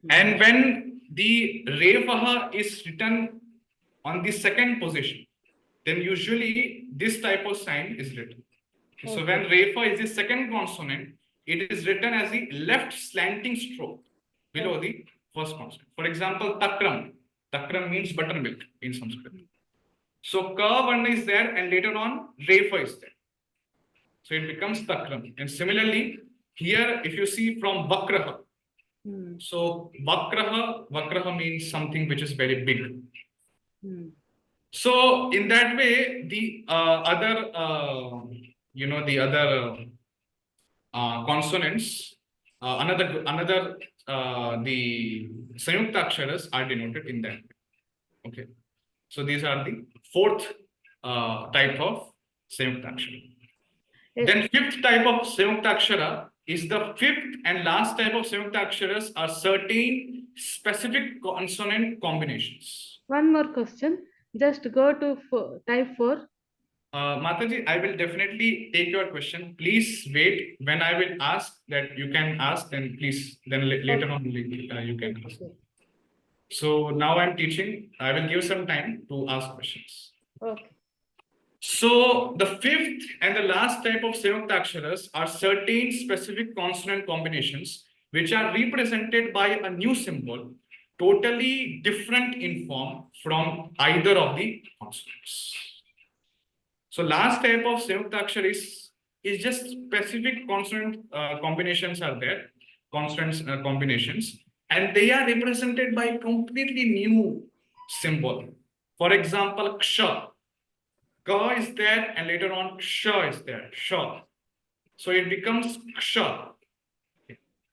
And when the refaha is written on the second position, then usually this type of sign is written. So when refa is the second consonant, it is written as the left slanting stroke below the first consonant. For example, takram. Takram means buttermilk in Sanskrit. So ka varna is there and later on refa is there. So it becomes takram. And similarly, here if you see from vakraha. So vakraha means something which is very big. So in that way, the other consonants, the Samyuktaksharas are denoted in that way. Okay. So these are the fourth type of Samyuktakshara. Then fifth type of Samyuktakshara is the fifth and last type of Samyuktaksharas are certain specific consonant combinations. One more question. Just go to type 4. Mataji, I will definitely take your question. Please wait when I will ask that you can ask, then please, then later on you can ask. So now I'm teaching. I will give some time to ask questions. Okay. So the fifth and the last type of Samyuktaksharas are certain specific consonant combinations which are represented by a new symbol, totally different in form from either of the consonants. So last type of Samyuktakshara is just specific consonant combinations are there, consonants combinations, and they are represented by a completely new symbol. For example, ksha. Ka is there and later on ksha is there, sha. So it becomes ksha.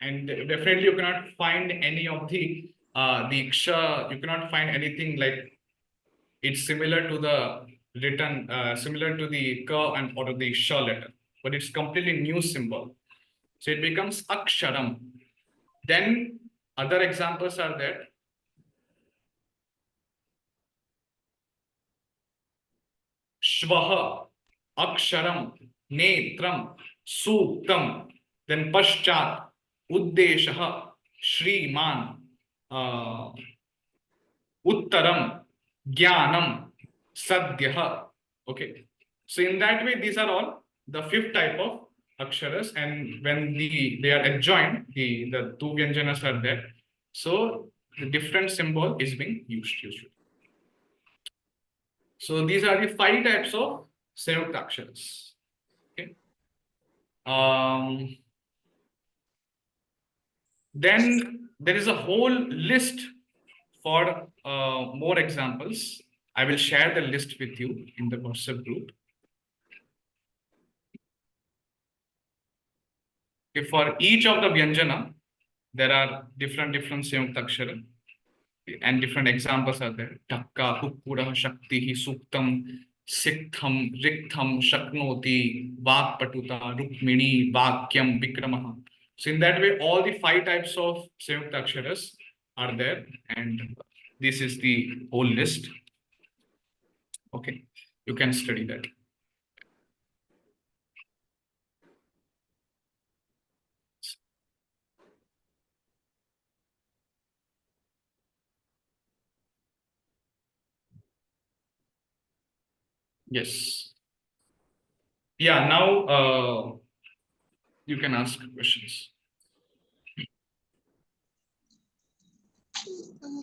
And definitely you cannot find any of the ksha, you cannot find anything like it's similar to the written, similar to the ka and or the sha letter, but it's completely new symbol. So it becomes aksharam. Then other examples are there. Shvaha, aksharam, netram, suktam, then paschat, uddeshaha, shriman, uttaram, jnanam, sadhyaha. Okay. So in that way, these are all the fifth type of aksharas, and when they are adjoined, the two vyanjanas are there. So the different symbol is being used usually. So these are the 5 types of Samyuktaksharas. Okay. Then there is a whole list for more examples. I will share the list with you in the WhatsApp group. Okay, for each of the Vyanjana, there are different Samyuktakshara, and different examples are there. Takka, Hukkura, Shakti, Suktam, Siktham, Riktham, Shaknoti, Vakpatuta, Rukmini, Vakyam, Vikramaha. So in that way, all the 5 types of Samyuktaksharas are there, and this is the whole list. Okay, you can study that. Yes. Yeah, now you can ask questions.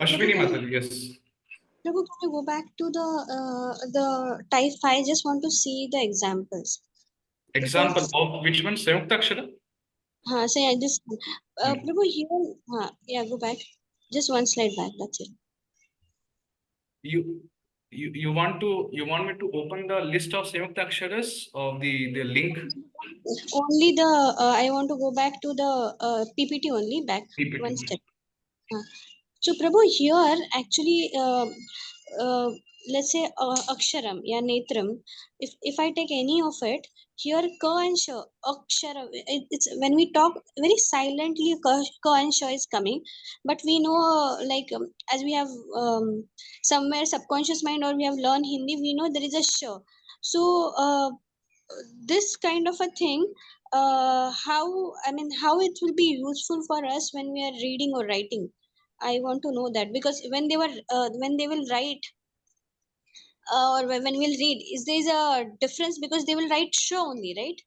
Ashwini Mataji, yes. Prabhu, can you go back to the type 5? I just want to see the examples. Example Because, of which one? Samyuktakshara? so I just Prabhu here, yeah, go back. Just one slide back. That's it. You want me to open the list of Samyuktaksharas of the link? Only the I want to go back to the PPT only, back PPT. one step. So Prabhu, here actually let's say aksharam, yeah, netram. If I take any of it, here ka and sha, aksharam. It's when we talk very silently, ka and sha is coming, but we know as we have somewhere subconscious mind, or we have learned Hindi, we know there is a sha. So this kind of a thing, how it will be useful for us when we are reading or writing. I want to know that, because when they will write or when we'll read, is there a difference? Because they will write show only, right?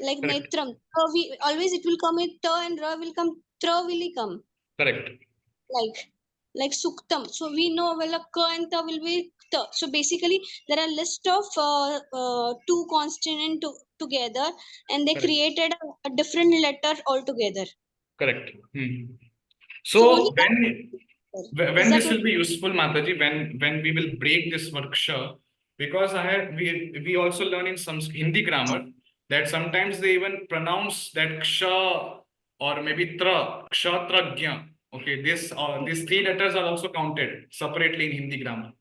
Like Correct. netram. So we always, it will come with ta and ra will come, tra will come. Correct. Like suktam. So we know well a ka and ta will be ta. So basically there are list of 2 consonant together, and they Correct. created a different letter altogether. Correct. So only So when that this will be useful, Mataji, when we will break this workshop, because we also learn in some Hindi grammar that sometimes they even pronounce that ksha or maybe tra, kshatragya. Okay, these 3 letters are also counted separately in Hindi grammar.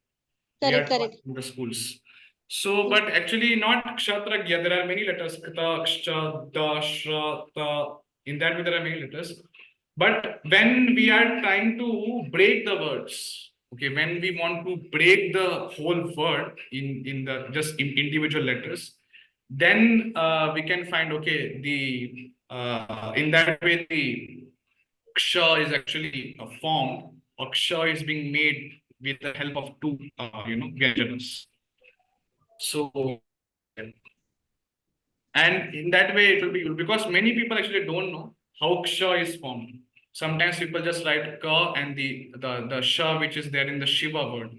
correct, We are correct. in the schools. So, but actually not kshatragya. There are many letters. Kta, ksha, da, shra, ta. In that way, there are many letters. But when we are trying to break the words, okay, when we want to break the whole word in the just in individual letters, then we can find, okay, the in that way the ksha is actually formed, or ksha is being made with the help of 2 vyanjanas. So, and in that way it will be, because many people actually don't know how ksha is formed. Sometimes people just write ka and the sha which is there in the Shiva word,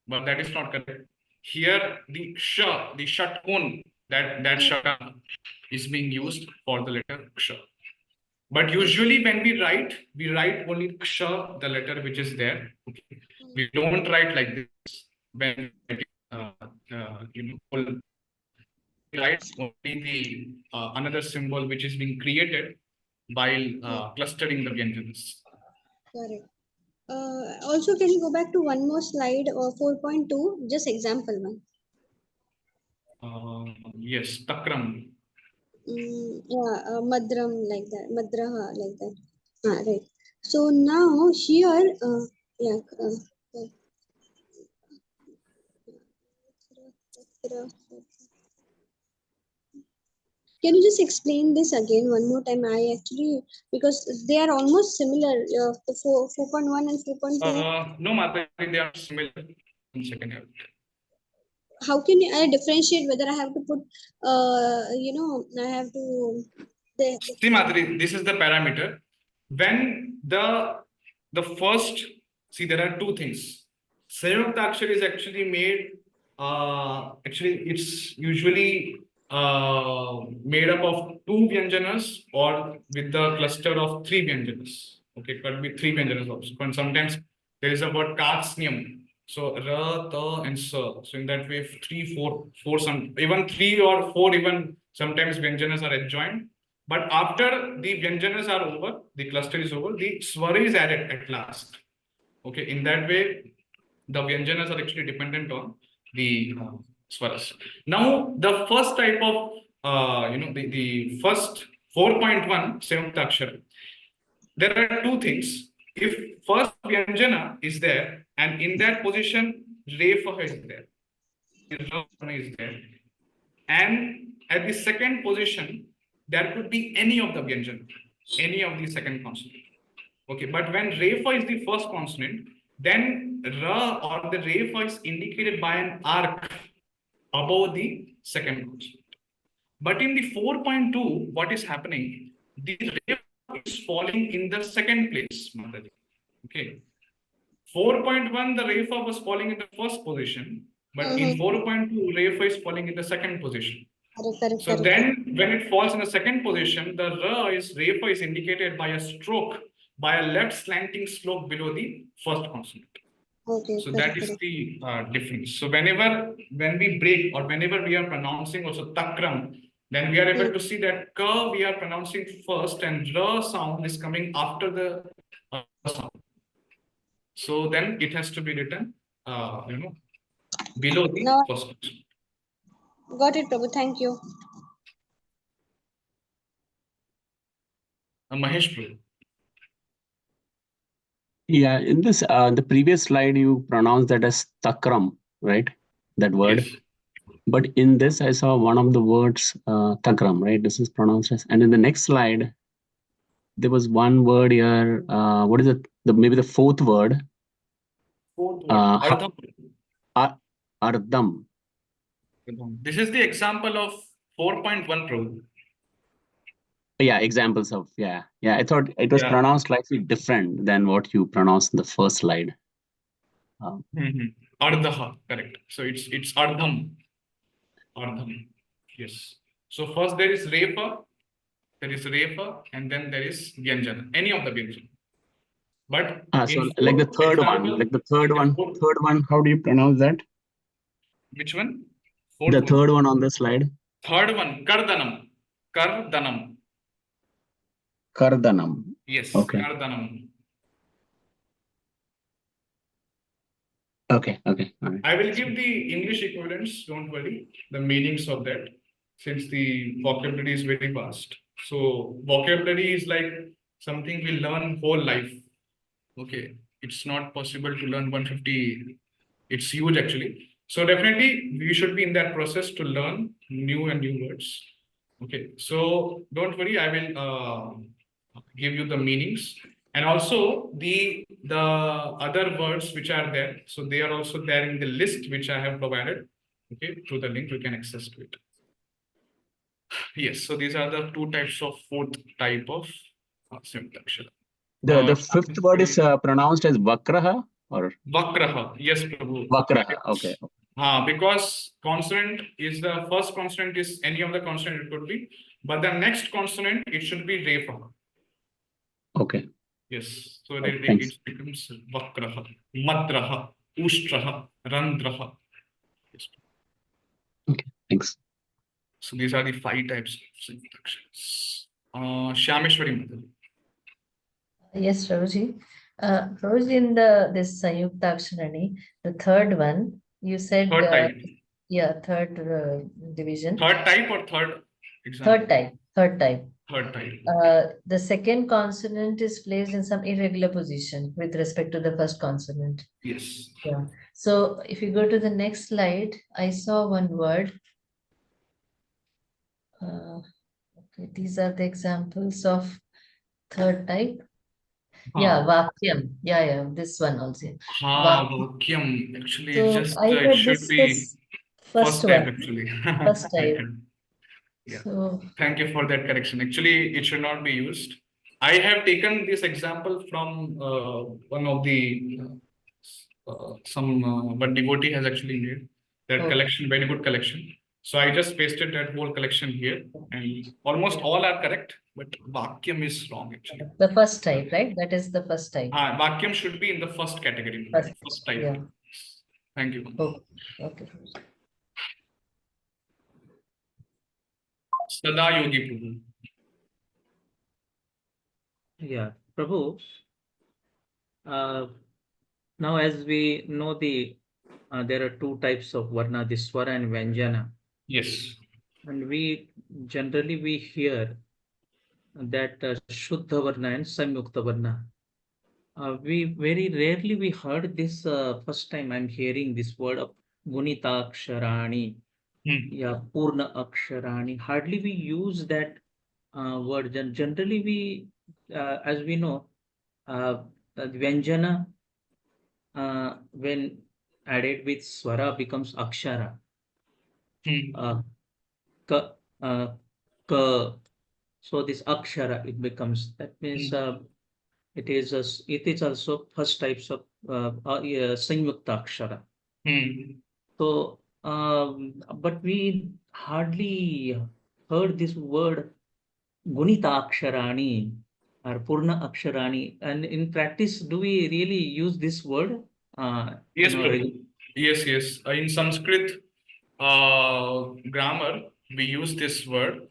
but that is not correct. Here the sha, the shatkun, that shaka is being used for the letter ksha. But usually when we write only ksha, the letter which is there. Okay. We don't write like this when write only the another symbol which is being created while clustering the vyanjanas. Correct. Also, can you go back to one more slide, 4.2, just example one? Yes, takram. Yeah, madram, like that, madraha, like that. Right. So now here, yeah. Can you just explain this again one more time? I actually, because they are almost similar, the 4.1 and 4.2. No, Mata, they are similar. One second. How can I differentiate whether I have to put, I have to. See, Madhuri, this is the parameter. When the first, see, there are 2 things. Samyuktakshara is actually made, actually it's usually made up of 2 vyanjanas or with the cluster of 3 vyanjanas. Okay, it could be 3 vyanjanas also. But sometimes there is a word katsnyam. So ra, ta, and sa. So in that way, 3, 4, 4, even 3 or 4, even sometimes Vyanjanas are adjoined. But after the Vyanjanas are over, the cluster is over, the swara is added at last. Okay, in that way, the Vyanjanas are actually dependent on the swaras. Now, the first type of, the first 4.1 Samyuktakshara. There are two things. If first Vyanjana is there, and in that position, Refa is there, Rana is there, and at the second position, there could be any of the Vyanjana, any of the second consonant. Okay, but when Refa is the first consonant, then Ra or the Refa is indicated by an arc above the second consonant. But in the 4.2, what is happening? The Refa is falling in the second place, Mataji. Okay. 4.1, the Refa was falling in the first position, but in 4.2, Refa is falling in the second position. So then when it falls in the second position, the Refa is indicated by a stroke, by a left slanting slope below the first consonant. Okay, So that is the difference. So when we break or whenever we are pronouncing also takram, then we are able to see that ka we are pronouncing first and ra sound is coming after the sound. So then it has to be written, below the Now, first consonant. got it, Prabhu. Thank you. Mahesh Prabhu. Yeah, in this the previous slide you pronounced that as takram, right? That word. Yes. But in this I saw one of the words takram, right? This is pronounced as, and in the next slide there was one word here. What is it? Maybe the fourth word. Fourth word. Ardham. This is the example of 4.1 Prabhu. Yeah, examples of I thought it was pronounced slightly different than what you pronounced in the first slide. Ardha, correct. So it's ardham. Ardham. Yes. So first there is refa, and then there is vyanjana. Any of the vyanjana. But so like the third one, how do you pronounce that? Which one? The third one on the slide. Third one, kardanam. Kardanam. Kardanam. Yes, okay. Kardanam. Okay. All right. I will give the English equivalents, don't worry, the meanings of that, since the vocabulary is very vast. So vocabulary is like something we learn whole life. Okay, it's not possible to learn 150. It's huge actually. So definitely we should be in that process to learn new words. Okay, so don't worry, I will give you the meanings and also the other words which are there. So they are also there in the list which I have provided. Okay, through the link you can access to it. Yes, so these are the two types of fourth type of Samyuktakshara. The fifth word is pronounced as vakraha or Vakraha. Yes, Prabhu. Vakraha. Okay. Because consonant is the first consonant is any of the consonant it could be, but the next consonant it should be refa. Okay. Yes. So it becomes vakraha, madraha, ushtraha, randraha. Yes. Okay. Thanks. So these are the 5 types of Samyuktakshars. Shyameshwari Mother. Yes, Prabhuji. Prabhuji, in this Samyuktaksharani, the third one, you said Third type. Third division. Third type or third example? Third type. Third type. The second consonant is placed in some irregular position with respect to the first consonant. Yes. Yeah. So if you go to the next slide, I saw one word. Okay, these are the examples of third type. Yeah, vakyam. Yeah, this one also. Vakyam. Actually, So just I it should be first type actually. First type. Yeah. So thank you for that correction. Actually, it should not be used. I have taken this example from one of the one devotee has actually made that collection, very good collection. So I just pasted that whole collection here, and almost all are correct, but vakyam is wrong actually. The first type, right? That is the first type. Vakyam should be in the first category. First type. Yeah. Thank you. Oh, okay. Sada Yogi Prabhu. Yeah, Prabhu, now as we know there are two types of varna, the swara and vyanjana. Yes. And we generally hear that Shuddha Varna and Samyukta Varna. We very rarely we heard this first time I'm hearing this word of Gunitaksharani, yeah, Purna Aksharani. Hardly we use that word. Generally we, as we know, the Vyanjana when added with Swara becomes Akshara. Ka, ka. So this Akshara it becomes, that means it is also first types of Samyuktakshara. So, but we hardly heard this word Gunitaksharani or Purna Aksharani. And in practice, do we really use this word? Yes, in our Prabhu. Yes, yes. In Sanskrit grammar, we use this word,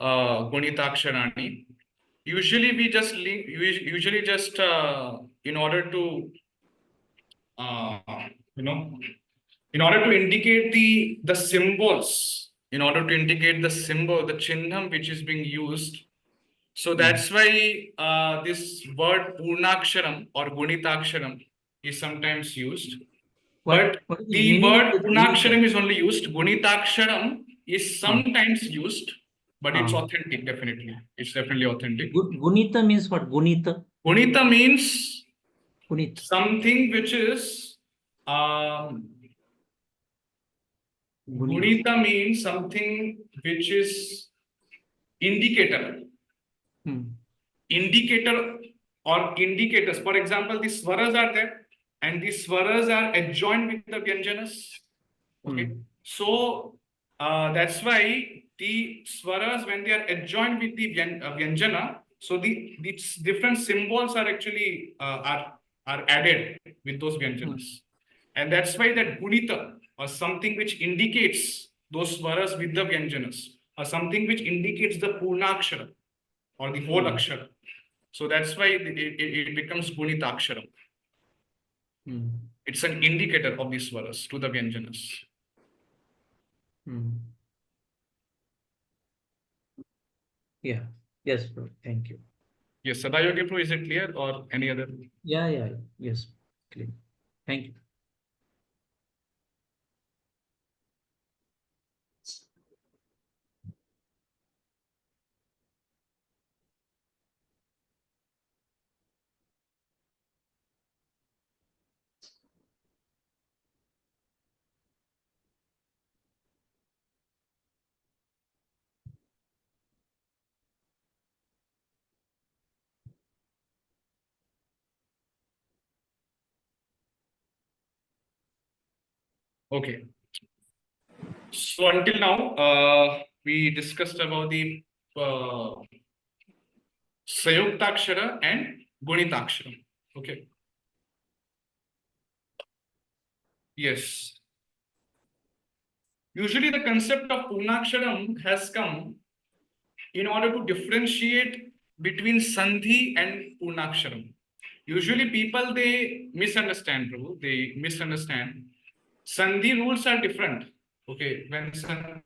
Gunitaksharani. Usually, we just in order to you know, in order to indicate the symbols, in order to indicate the symbol, the chinnam which is being used. So that's why this word Purnaksharam or Gunitaksharam is sometimes used. But what is the meaning word of this Purnaksharam is only used. Gunitaksharam is sometimes used, but it's Ah. authentic, definitely. It's definitely authentic. Gunita means what? Gunita? Gunita means Gunita. something which is Gunita means something which is indicator. Indicator or indicators. For example, the swaras are there, and the swaras are adjoined with the vyanjanas. Okay, so that's why the swaras, when they are adjoined with the vyanjana, so the different symbols are actually are added with those vyanjanas, and that's why that gunita or something which indicates those swaras with the vyanjanas, or something which indicates the purnakshara or the whole akshara. So that's why it becomes Gunitaksharam. It's an indicator of the swaras to the vyanjanas. Yeah. Yes, bro. Thank you. Yes, Sadayogi Prabhu, is it clear or any other? Yeah. Yes, clear. Thank you. Okay. So until now, we discussed about the Sayuktakshara and Gunitaksharam. Okay. Yes. Usually the concept of Purnaksharam has come in order to differentiate between Sandhi and Purnaksharam. Usually people, they misunderstand, Prabhu. They misunderstand. Sandhi rules are different. Okay, when Sandhi,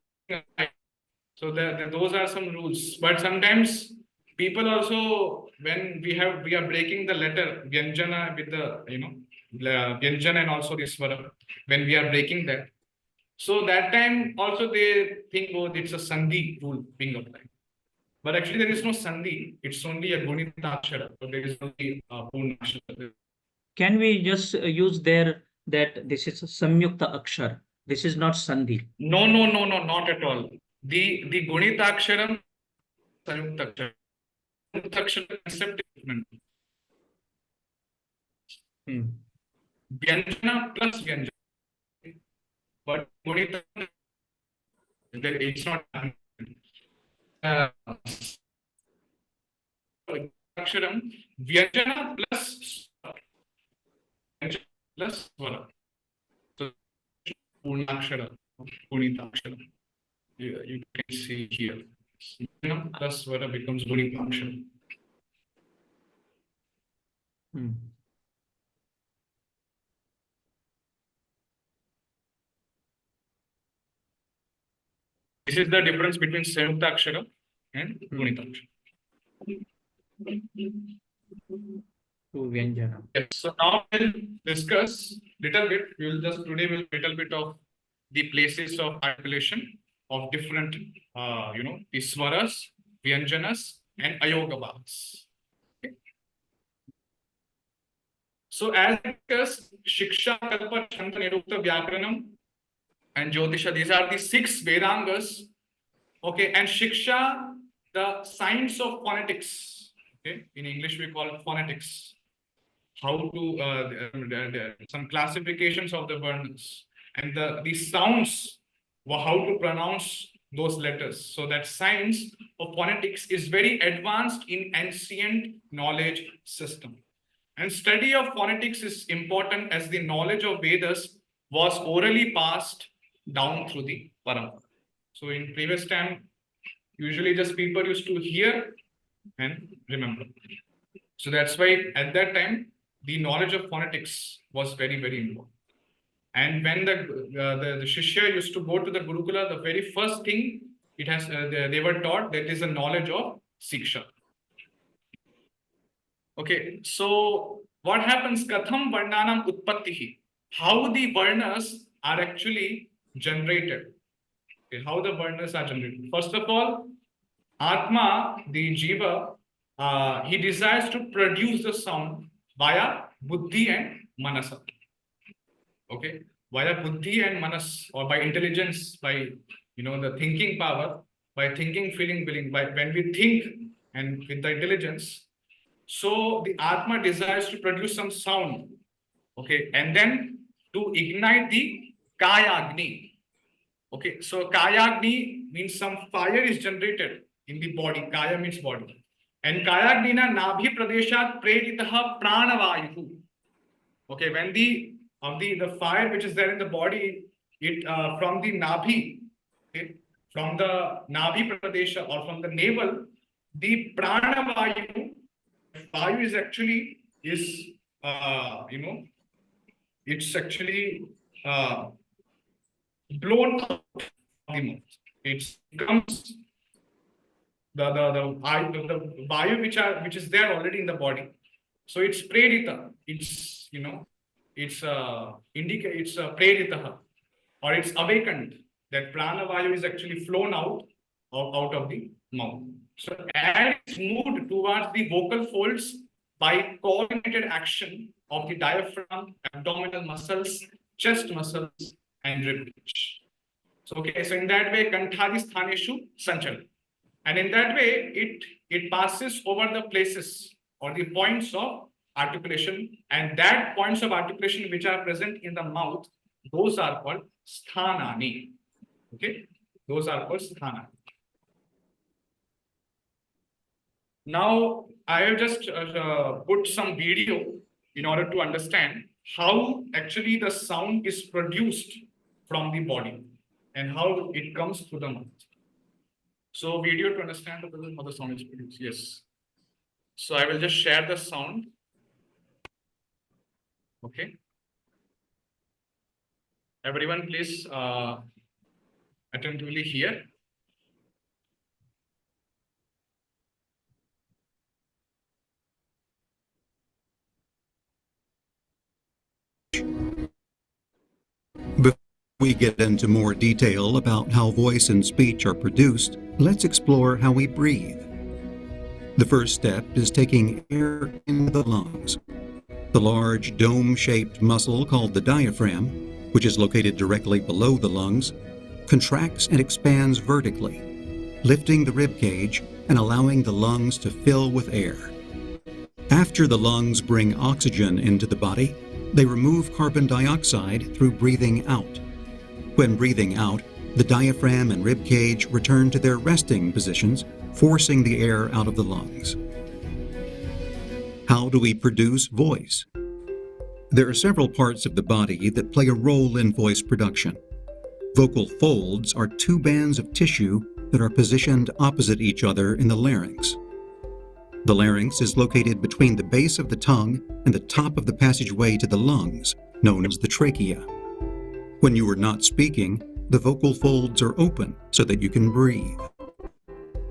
so those are some rules. But sometimes people also, when we are breaking the letter Vyanjana with the Vyanjana and also the Swara, when we are breaking that, so that time also they think, oh, it's a Sandhi rule being applied. But actually there is no Sandhi. It's only a Gunitaksara. So there is only Purnakshara. Can we just use there that this is a Samyukta Akshar? This is not Sandhi. No, not at all. The Gunitaksharam, Samyuktaksharam. Samyuktaksharam concept is different. Vyanjana plus Vyanjana. But Gunitaksharam, it's not. Aksharam, Vyanjana plus Swara. So Purnakshara, Gunitaksharam. You can see here. Plus Svara becomes Gunitaksharam. This is the difference between Samyuktaksharas and Gunitaksharas. Yes, so now we'll discuss little bit. Today we'll little bit of the places of articulation of different, the swaras, vyanjanas, and ayogavas. Okay. So as discussed, Shiksha, Kalpa, Chanda, Nirukta, Vyakaranam, and Jyotisha, these are the 6 Vedangas. Okay, and Shiksha, the science of phonetics. Okay, in English we call it phonetics. How to some classifications of the varnas and the sounds, how to pronounce those letters. So that science of phonetics is very advanced in ancient knowledge system. And study of phonetics is important as the knowledge of Vedas was orally passed down through the parampara. So in previous time, usually just people used to hear and remember. So that's why at that time, the knowledge of phonetics was very, very important. And when the Shishya used to go to the Gurukula, the very first thing they were taught that is a knowledge of Siksha. Okay, so what happens? Katham Varnanam Utpattihi. How the varnas are actually generated. Okay, how the varnas are generated. First of all, Atma, the Jiva, he desires to produce the sound via buddhi and manasa. Okay, via buddhi and manas, or by intelligence, by the thinking power, by thinking, feeling, willing. By when we think and with the intelligence, so the Atma desires to produce some sound. Okay, and then to ignite the Kaya Agni. Okay, so Kaya Agni means some fire is generated in the body. Kaya means body. And Kaya Agnina Nabhi Pradeshat Preditaha Pranavayu. Okay, when the fire which is there in the body, it from the Nabhi, okay, from the Nabhi Pradesha or from the navel, the Pranavayu, Vayu is actually it's actually blown out of the mouth. It becomes the Vayu which is there already in the body. So it's predita. It's it's predita, or it's awakened. That prana vayu is actually flown out of the mouth. So as it's moved towards the vocal folds by coordinated action of the diaphragm, abdominal muscles, chest muscles, and rib cage. So okay, so in that way, Kanthadi Sthaneshu Sanchal. And in that way, it passes over the places or the points of articulation, and that points of articulation which are present in the mouth, those are called Sthanani. Okay, those are called Sthanani. Now, I have just put some video in order to understand how actually the sound is produced from the body and how it comes through the mouth. So video to understand how the sound is produced. Yes. So I will just share the sound. Okay. Everyone, please attentively hear. Before we get into more detail about how voice and speech are produced, let's explore how we breathe. The first step is taking air into the lungs. The large dome-shaped muscle called the diaphragm, which is located directly below the lungs, contracts and expands vertically, lifting the rib cage and allowing the lungs to fill with air. After the lungs bring oxygen into the body, they remove carbon dioxide through breathing out. When breathing out, the diaphragm and rib cage return to their resting positions, forcing the air out of the lungs. How do we produce voice? There are several parts of the body that play a role in voice production. Vocal folds are two bands of tissue that are positioned opposite each other in the larynx. The larynx is located between the base of the tongue and the top of the passageway to the lungs, known as the trachea. When you are not speaking, the vocal folds are open so that you can breathe.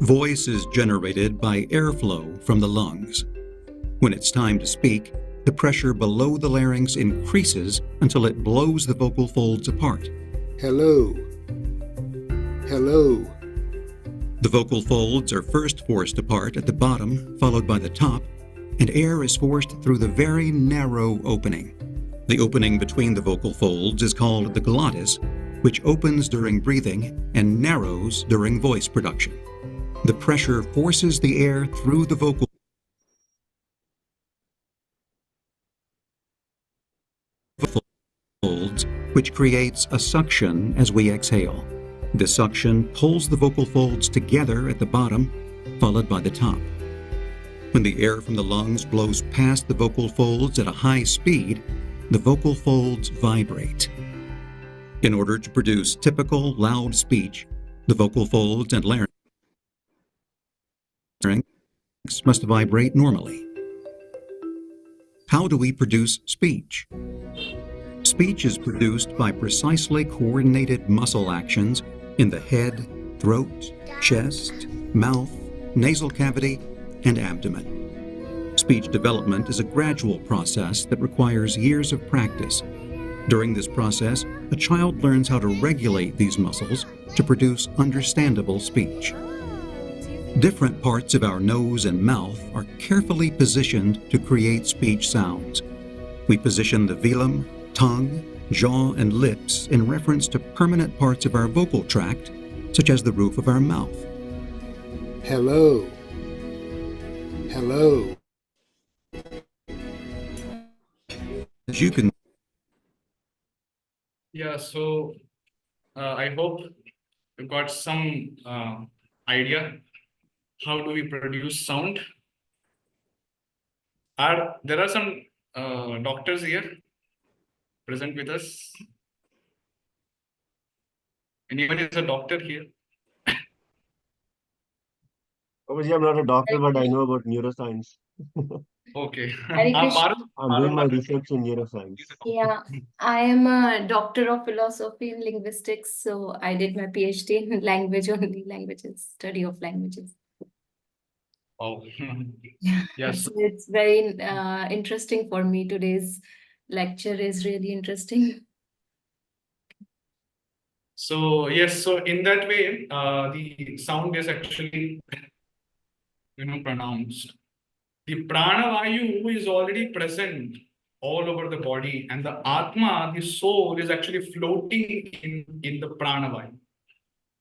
Voice is generated by airflow from the lungs. When it's time to speak, the pressure below the larynx increases until it blows the vocal folds apart. Hello. Hello. The vocal folds are first forced apart at the bottom, followed by the top, and air is forced through the very narrow opening. The opening between the vocal folds is called the glottis, which opens during breathing and narrows during voice production. The pressure forces the air through the vocal folds, which creates a suction as we exhale. This suction pulls the vocal folds together at the bottom, followed by the top. When the air from the lungs blows past the vocal folds at a high speed, the vocal folds vibrate. In order to produce typical loud speech, the vocal folds and larynx must vibrate normally. How do we produce speech? Speech is produced by precisely coordinated muscle actions in the head, throat, chest, mouth, nasal cavity, and abdomen. Speech development is a gradual process that requires years of practice. During this process, a child learns how to regulate these muscles to produce understandable speech. Different parts of our nose and mouth are carefully positioned to create speech sounds. We position the velum, tongue, jaw, and lips in reference to permanent parts of our vocal tract, such as the roof of our mouth. Hello. Hello. As you can Yeah, so I hope you got some idea how do we produce sound. There are some doctors here present with us. Anyone is a doctor here? Obviously, I'm not a doctor, but I know about neuroscience. Okay. Hare Krishna. I'm doing my research in neuroscience. Yeah, I am a doctor of philosophy and linguistics, so I did my PhD in language only, languages, study of languages. Oh, yes. So it's very interesting for me. Today's lecture is really interesting. So yes, so in that way, the sound is actually, pronounced. The pranavayu is already present all over the body, and the atma, the soul, is actually floating in the pranavayu.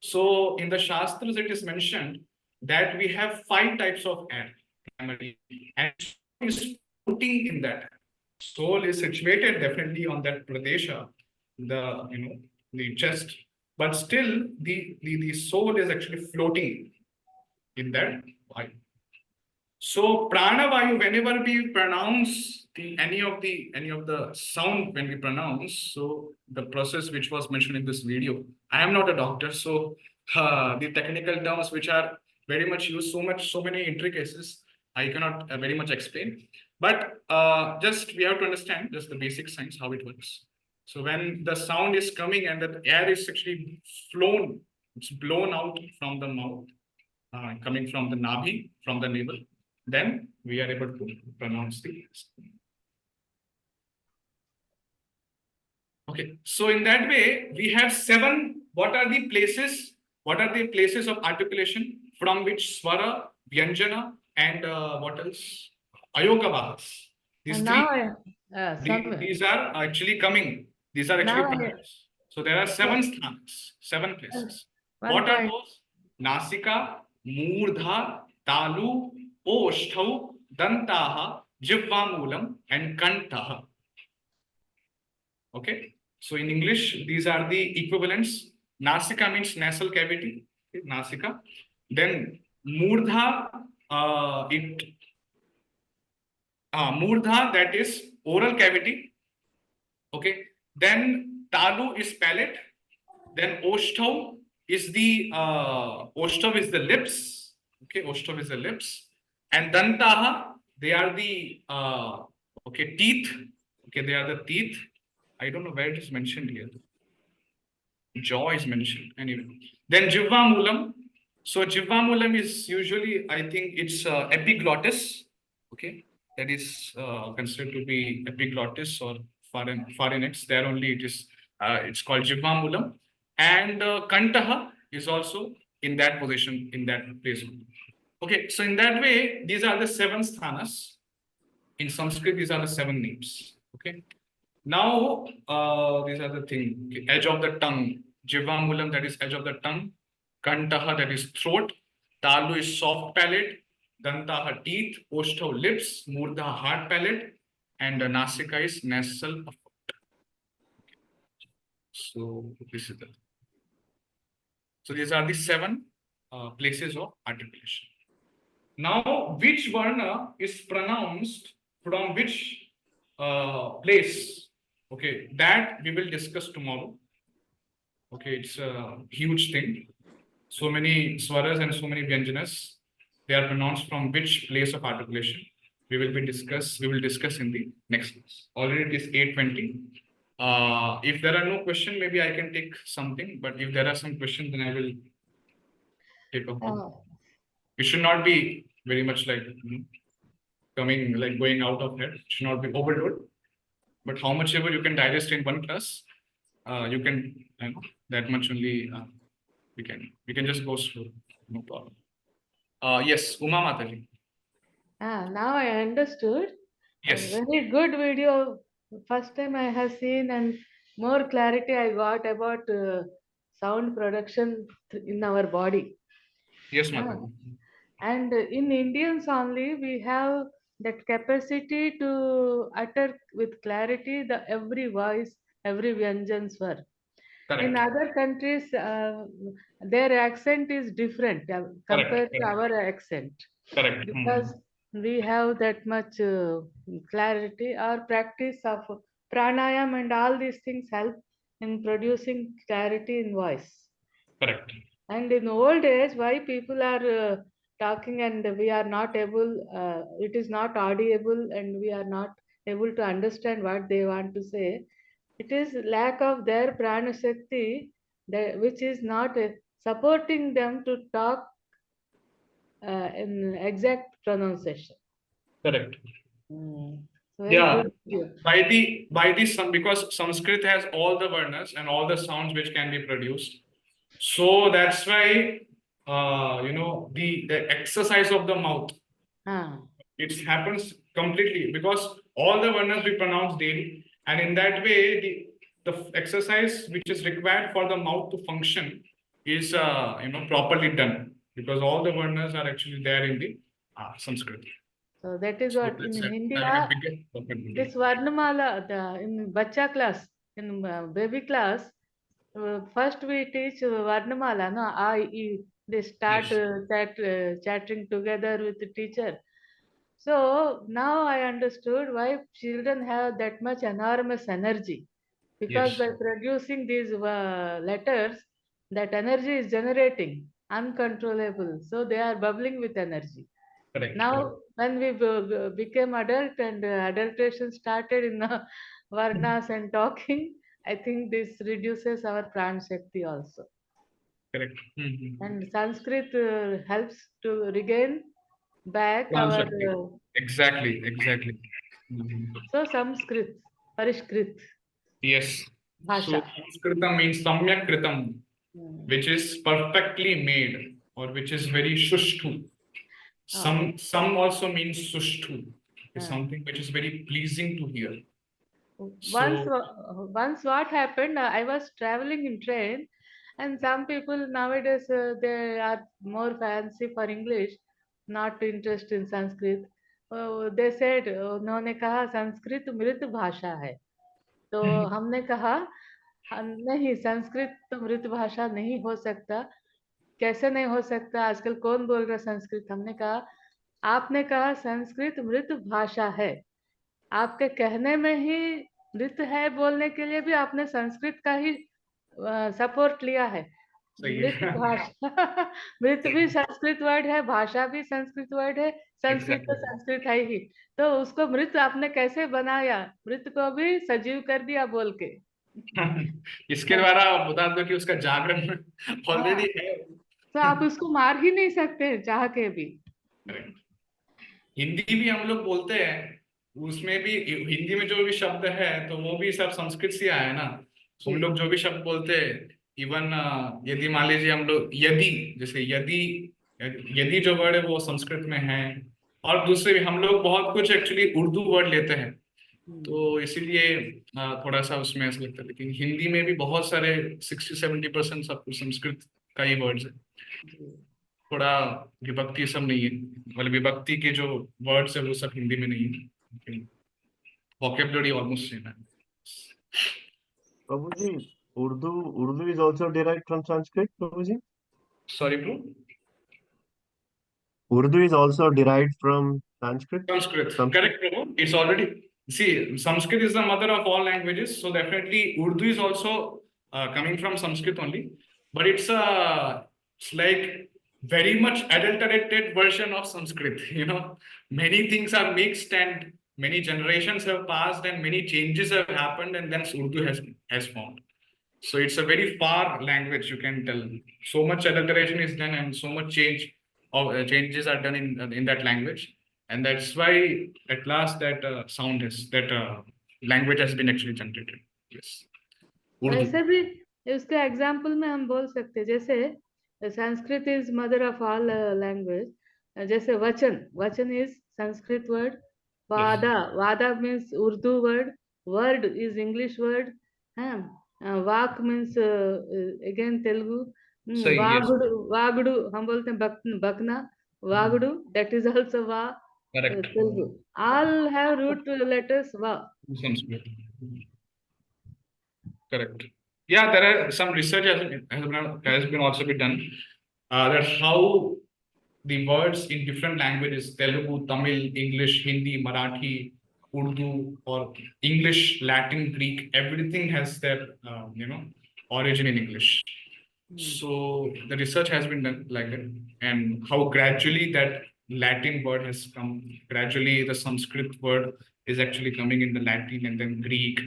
So in the Shastras, it is mentioned that we have 5 types of air, primarily, and soul is floating in that. Soul is situated definitely on that pradesha, the chest, but still the soul is actually floating in that vayu. So pranavayu, whenever we pronounce any of the sound when we pronounce, so the process which was mentioned in this video, I am not a doctor, so the technical terms which are very much used, so many intricacies, I cannot very much explain. But just we have to understand just the basic science how it works. So when the sound is coming and the air is actually it's blown out from the mouth, coming from the nabi, from the navel, then we are able to pronounce the sound. Okay, so in that way, we have 7. What are the places? What are the places of articulation from which swara, vyanjana, and what else? Ayogavahas. These these are actually coming. These are actually pronounced. So there are 7 sthanas, 7 places. What are those? Nasika, Murdha, Talu, Oshtau, Dantaha, Jivvamulam, and Kantaha. Okay, so in English, these are the equivalents. Nasika means nasal cavity, okay, Nasika. Then Murdha, Murdha, that is oral cavity. Okay, then Talu is palate. Then Oshtav is the lips. Okay, Oshtav is the lips. And Dantaha, they are the teeth. Okay, they are the teeth. I don't know where it is mentioned here. Jaw is mentioned anyway. Then Jivvamulam. So Jivvamulam is usually, I think it's epiglottis. Okay, that is considered to be epiglottis or pharynx. There only it is. It's called Jivvamulam, and Kantaha is also in that position, in that place. Okay, so in that way, these are the 7 sthanas. In Sanskrit, these are the 7 names. Okay. Now, these are the thing. Edge of the tongue. Jivamulam, that is edge of the tongue. Kantaha, that is throat. Talu is soft palate. Dantaha, teeth. Oshtav, lips. Murdha, hard palate. And Nasika is nasal. So this is the. So these are the 7 places of articulation. Now, which varna is pronounced from which place? Okay, that we will discuss tomorrow. Okay, it's a huge thing. So many swaras and so many vyanjanas, they are pronounced from which place of articulation. We will discuss in the next class. Already it is 8:20. If there are no questions, maybe I can take something. But if there are some questions, then I will take a hold. It should not be very much like going out of head. It should not be overload. But how much ever you can digest in one class, you can that much only we can just go slow, no problem. Yes, Uma Mataji. Now I understood. Yes. Very good video. First time I have seen, and more clarity I got about sound production in our body. Yes, Mataji. And in Indians only, we have that capacity to utter with clarity the every voice, every vyanjan swar. Correct. In other countries, their accent is different compared to our accent. Correct. Because we have that much clarity. Our practice of pranayam and all these things help in producing clarity in voice. Correct. And in old age, why people are talking and we are not able, it is not audible and we are not able to understand what they want to say. It is lack of their prana shakti, which is not supporting them to talk in exact pronunciation. Correct. So Yeah. good. By the because Sanskrit has all the varnas and all the sounds which can be produced. So that's why the exercise of the mouth. It happens completely because all the varnas we pronounce daily, and in that way the exercise which is required for the mouth to function is properly done because all the varnas are actually there in the Sanskrit. So that is what in India, this varnamala in bacha class, in baby class, first we teach varnamala, no, they start chattering together with the teacher. So now I understood why children have that much enormous energy, because by producing these letters, that energy is generating uncontrollable. So they are bubbling with energy. Correct. Now, when we became adult and adulteration started in varnas and talking, I think this reduces our pran shakti also. Correct. And Sanskrit helps to regain back Pran our. Shakti. Exactly. So Sanskrit, Parishkrit. Yes. Bhasha. So Sanskritam means Samyak Kritam, which is perfectly made or which is very shushtu. Some also means sushtu. It's something which is very pleasing to hear. Once what happened, I was traveling in train, and some people nowadays they are more fancy for English, not interested in Sanskrit. They said उन्होंने कहा संस्कृत मृत भाषा है, तो हमने कहा नहीं, संस्कृत तो मृत भाषा नहीं हो सकता. कैसे नहीं हो सकता, आजकल कौन बोल रहा संस्कृत? हमने कहा आपने कहा संस्कृत मृत भाषा है, आपके कहने में ही मृत है बोलने के लिए भी आपने संस्कृत का ही सपोर्ट लिया है। सही मृत है। भाषा मृत भी संस्कृत वर्ड है, भाषा भी संस्कृत वर्ड है, संस्कृत तो Exactly. संस्कृत है ही। तो उसको मृत आपने कैसे बनाया? मृत को भी सजीव कर दिया बोल के। इसके द्वारा आप बता दो कि उसका जागरण हाँ, ऑलरेडी है। तो आप उसको मार ही नहीं सकते चाह के भी। Correct. हिंदी भी हम लोग बोलते हैं, उसमें भी हिंदी में जो भी शब्द है तो वो भी सब संस्कृत से आया है ना। हम लोग जो भी शब्द बोलते हैं, इवन यदि मान लीजिए हम लोग यदि, जैसे यदि, यदि जो वर्ड है वो संस्कृत में है, और दूसरे भी हम लोग बहुत कुछ एक्चुअली उर्दू वर्ड लेते हैं, तो इसीलिए थोड़ा सा उसमें ऐसा लगता है। लेकिन हिंदी में भी बहुत सारे 60-70% सब कुछ संस्कृत का ही वर्ड्स है। थोड़ा विभक्ति सब नहीं है, मतलब विभक्ति के जो वर्ड्स है वो सब हिंदी में नहीं है। वोकेबुलरी ऑलमोस्ट सेम है। Prabhuji, Urdu is also derived from Sanskrit, Prabhuji? Sorry bro, Urdu is also derived from Sanskrit? Sanskrit. Sanskrit. Correct, Prabhu. It's already, see, Sanskrit is the mother of all languages, so definitely Urdu is also coming from Sanskrit only, but it's like very much adulterated version of Sanskrit. You know, many things are mixed and many generations have passed and many changes have happened, and then Urdu has formed. So it's a very far language, you can tell. So much adulteration is done and so much changes are done in that language, and that's why at last that sound has that language has been actually generated. Yes. Urdu. ऐसे भी उसके example में हम बोल सकते हैं, जैसे Sanskrit is mother of all language, जैसे वचन, वचन इज संस्कृत वर्ड, वादा, वादा means Urdu word, word is English word, है, वाक मीन्स अगेन तेलुगु, सही, yes. वागुडु, वागुडु हम बोलते हैं बकना, वागुडु दैट इज आल्सो वा, Correct. Telugu, all have root letters va. Sanskrit. Correct. Yeah, there are some research has been also been done that how the words in different languages, Telugu, Tamil, English, Hindi, Marathi, Urdu, or English, Latin, Greek, everything has their origin in English. So the research has been done like that, and how gradually that Latin word has come. Gradually, the Sanskrit word is actually coming in the Latin and then Greek.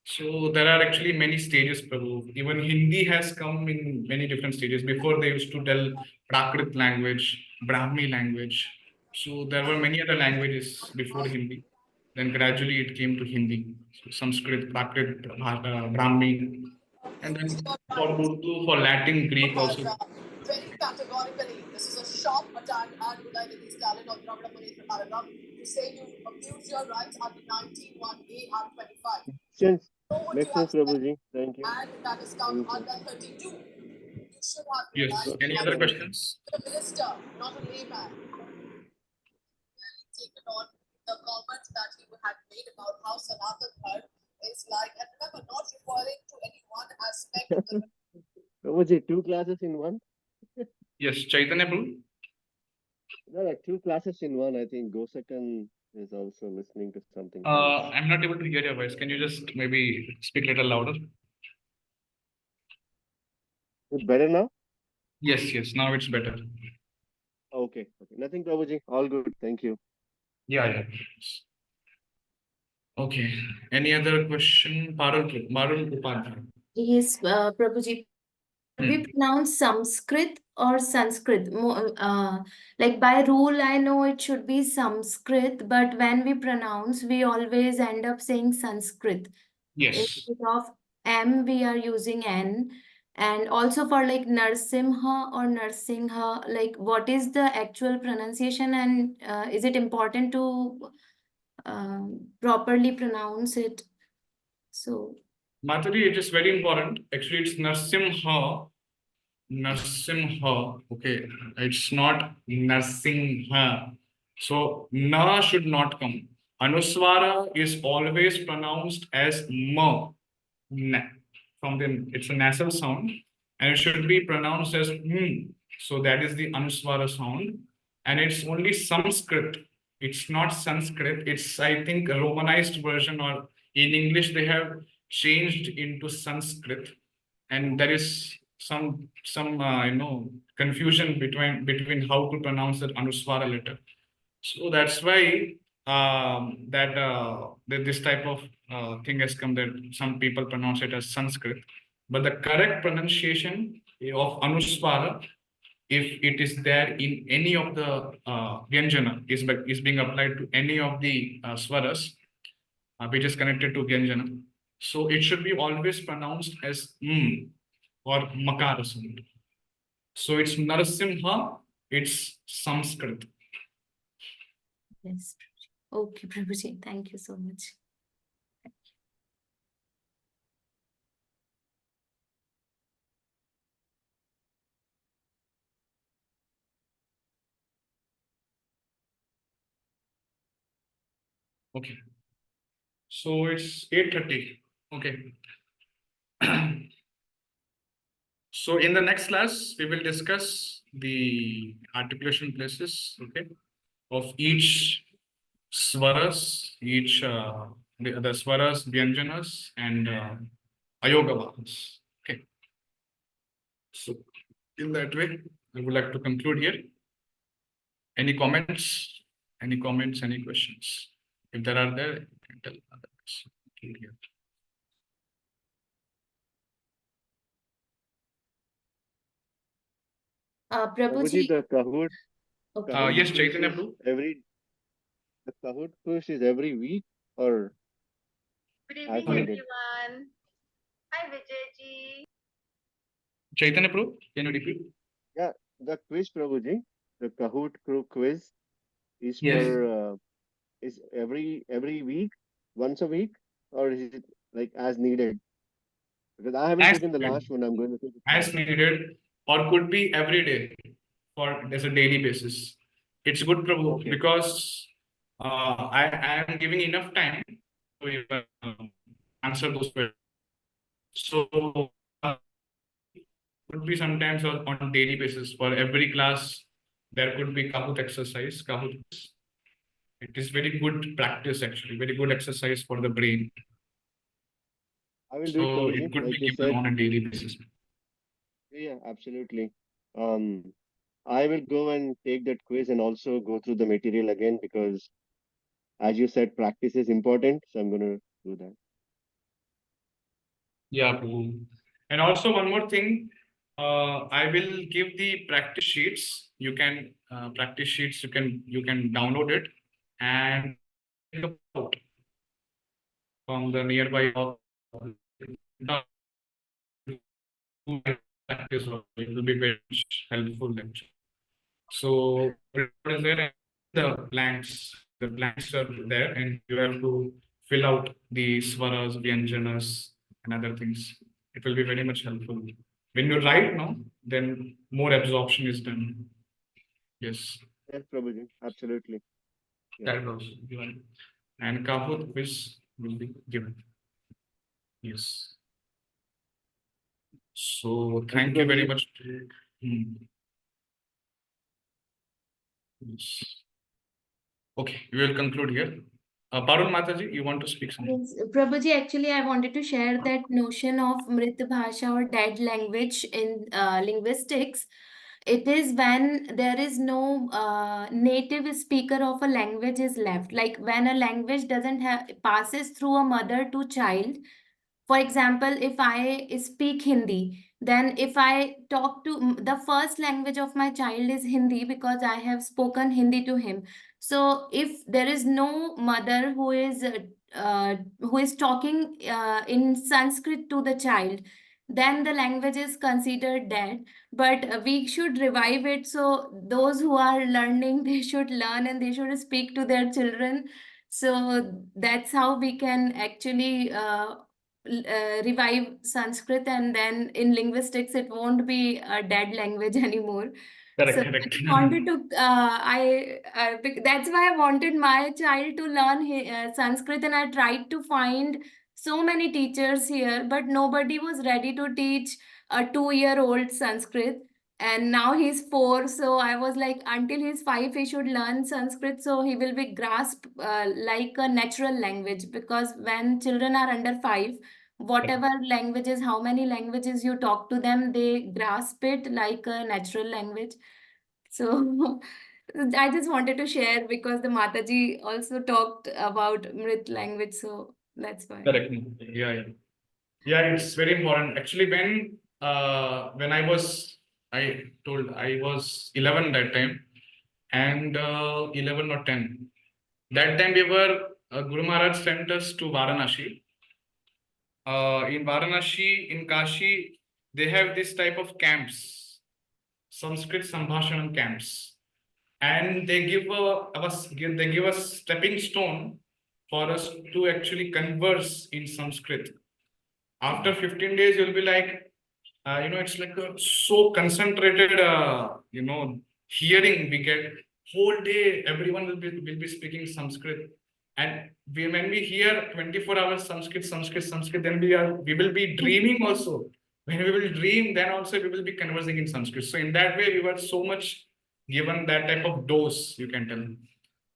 So there are actually many stages, Prabhu. Even Hindi has come in many different stages. Before they used to tell Prakrit language, Brahmi language. So there were many other languages before Hindi. Then gradually it came to Hindi. So Sanskrit, Prakrit, Brahmi. And then for Urdu, for Latin, Greek also. Very categorically, this is a sharp attack at Udayanidhi's talent on Varnamala paragraph. You say you abuse your rights under 19(1)(a) and 25. Sense. Know what Makes you have sense, said, Prabhuji. Thank you. and that is come under 32. You should have Yes. realized Any other questions? a minister, not a layman. Taken on the comment that he had made about how Sanatan Dharma is like, and remember, not referring to any one aspect of the Prabhuji, 2 classes in one? Yes, Chaitanya Prabhu. No, like 2 classes in one. I think Gosakan is also listening to something. else. I'm not able to hear your voice. Can you just maybe speak a little louder? Is it better now? Yes, now it's better. Okay. Nothing, Prabhuji. All good. Thank you. Yeah. Okay. Any other question? Parul Upadhyay. Yes, Prabhuji. We pronounce Sanskrit or Sanskrit. Like by rule, I know it should be Sanskrit, but when we pronounce, we always end up saying Sanskrit. Yes. Instead of M, we are using N. And also for like Narsimha or Narsingha, like what is the actual pronunciation, and is it important to properly pronounce it? So Maturi, it is very important. Actually, it's Narsimha. Okay. It's not Narsingha. So Na should not come. Anuswara is always pronounced as Ma. It's a nasal sound, and it should be pronounced as So that is the Anuswara sound, and it's only Sanskrit. It's not Sanskrit. It's, I think, a Romanized version, or in English they have changed into Sanskrit. and there is some confusion between how to pronounce that Anuswara letter. So that's why that this type of thing has come, that some people pronounce it as Sanskrit. But the correct pronunciation of Anuswara, if it is there in any of the Vyanjana, is being applied to any of the swaras, which is connected to Vyanjana. So it should be always pronounced as or Makara sound. So it's Narasimha, it's Sanskrit. Yes. Okay, Prabhuji, thank you so much. Okay. So it's 8:30. Okay. So in the next class, we will discuss the articulation places, okay, of each swaras, each the swaras, vyanjanas, and ayogavahas. Okay. So in that way, I would like to conclude here. Any comments? Any comments? Any questions? If there are there, you can tell others. Here. Prabhuji, the Kahoot, okay. Kahoot Yes, quiz Chaitanya is Prabhu. the Kahoot quiz is every week or Good as evening, needed? everyone. Hi, Vijayji. Chaitanya Prabhu, can you repeat? Yeah, the quiz, Prabhuji, the Kahoot quiz is Yes. for is every week, once a week, or is it like as needed? Because I haven't As taken the needed. last one. I'm going to take it. As needed, or could be every day, for as a daily basis. It's good, Prabhu, Okay. because I am giving enough time to answer those questions. So could be sometimes on daily basis. For every class, there could be Kahoot exercise, Kahoot. It is very good practice, actually, very good exercise for the brain. I will do it, So Prabhuji. it could Like be you given said. on a daily basis. Yeah, absolutely. I will go and take that quiz and also go through the material again because, as you said, practice is important. So I'm going to do that. Yeah, Prabhu. And also one more thing, I will give the practice sheets. You can practice sheets. You can download it and take out from the nearby practice. It will be very helpful. So what is there? The blanks. The blanks are there, and you have to fill out the swaras, vyanjanas, and other things. It will be very much helpful. When you write now, then more absorption is done. Yes. Yes, Prabhuji. Absolutely. Yeah. That will also be given. And Kahoot quiz will be given. Yes. So thank you very Prabhuji. much. Yes. Okay, we will conclude here. Parul Mataji, you want to speak something? Yes, Prabhuji, actually, I wanted to share that notion of Mrit Bhasha or dead language in linguistics. It is when there is no native speaker of a language is left. Like when a language doesn't have passes through a mother to child. For example, if I speak Hindi, then if I talk to the first language of my child is Hindi because I have spoken Hindi to him. So if there is no mother who is talking in Sanskrit to the child, then the language is considered dead. But we should revive it. So those who are learning, they should learn and they should speak to their children. So that's how we can actually revive Sanskrit, and then in linguistics it won't be a dead language anymore. Correct, So correct. I wanted to that's why I wanted my child to learn Sanskrit, and I tried to find so many teachers here, but nobody was ready to teach a 2-year-old Sanskrit. And now he's 4, so I was like, until he's 5, he should learn Sanskrit, so he will be grasped like a natural language. Because when children are under 5, whatever languages, how many languages you talk to them, they grasp it like a natural language. So I just wanted to share because the Mataji also talked about Mrit language, so that's why. Correct. Yeah. Yeah, it's very important. Actually, when I was 11 that time, and 11 or 10. That time we were, Guru Maharaj sent us to Varanasi. In Varanasi, in Kashi, they have this type of camps, Sanskrit Sambhashanam camps. And they give us stepping stone for us to actually converse in Sanskrit. After 15 days, you'll be like, it's like a so concentrated, hearing we get. Whole day, everyone will be speaking Sanskrit. And when we hear 24 hours Sanskrit, then we will be dreaming also. When we will dream, then also we will be conversing in Sanskrit. So in that way, we were so much given that type of dose, you can tell.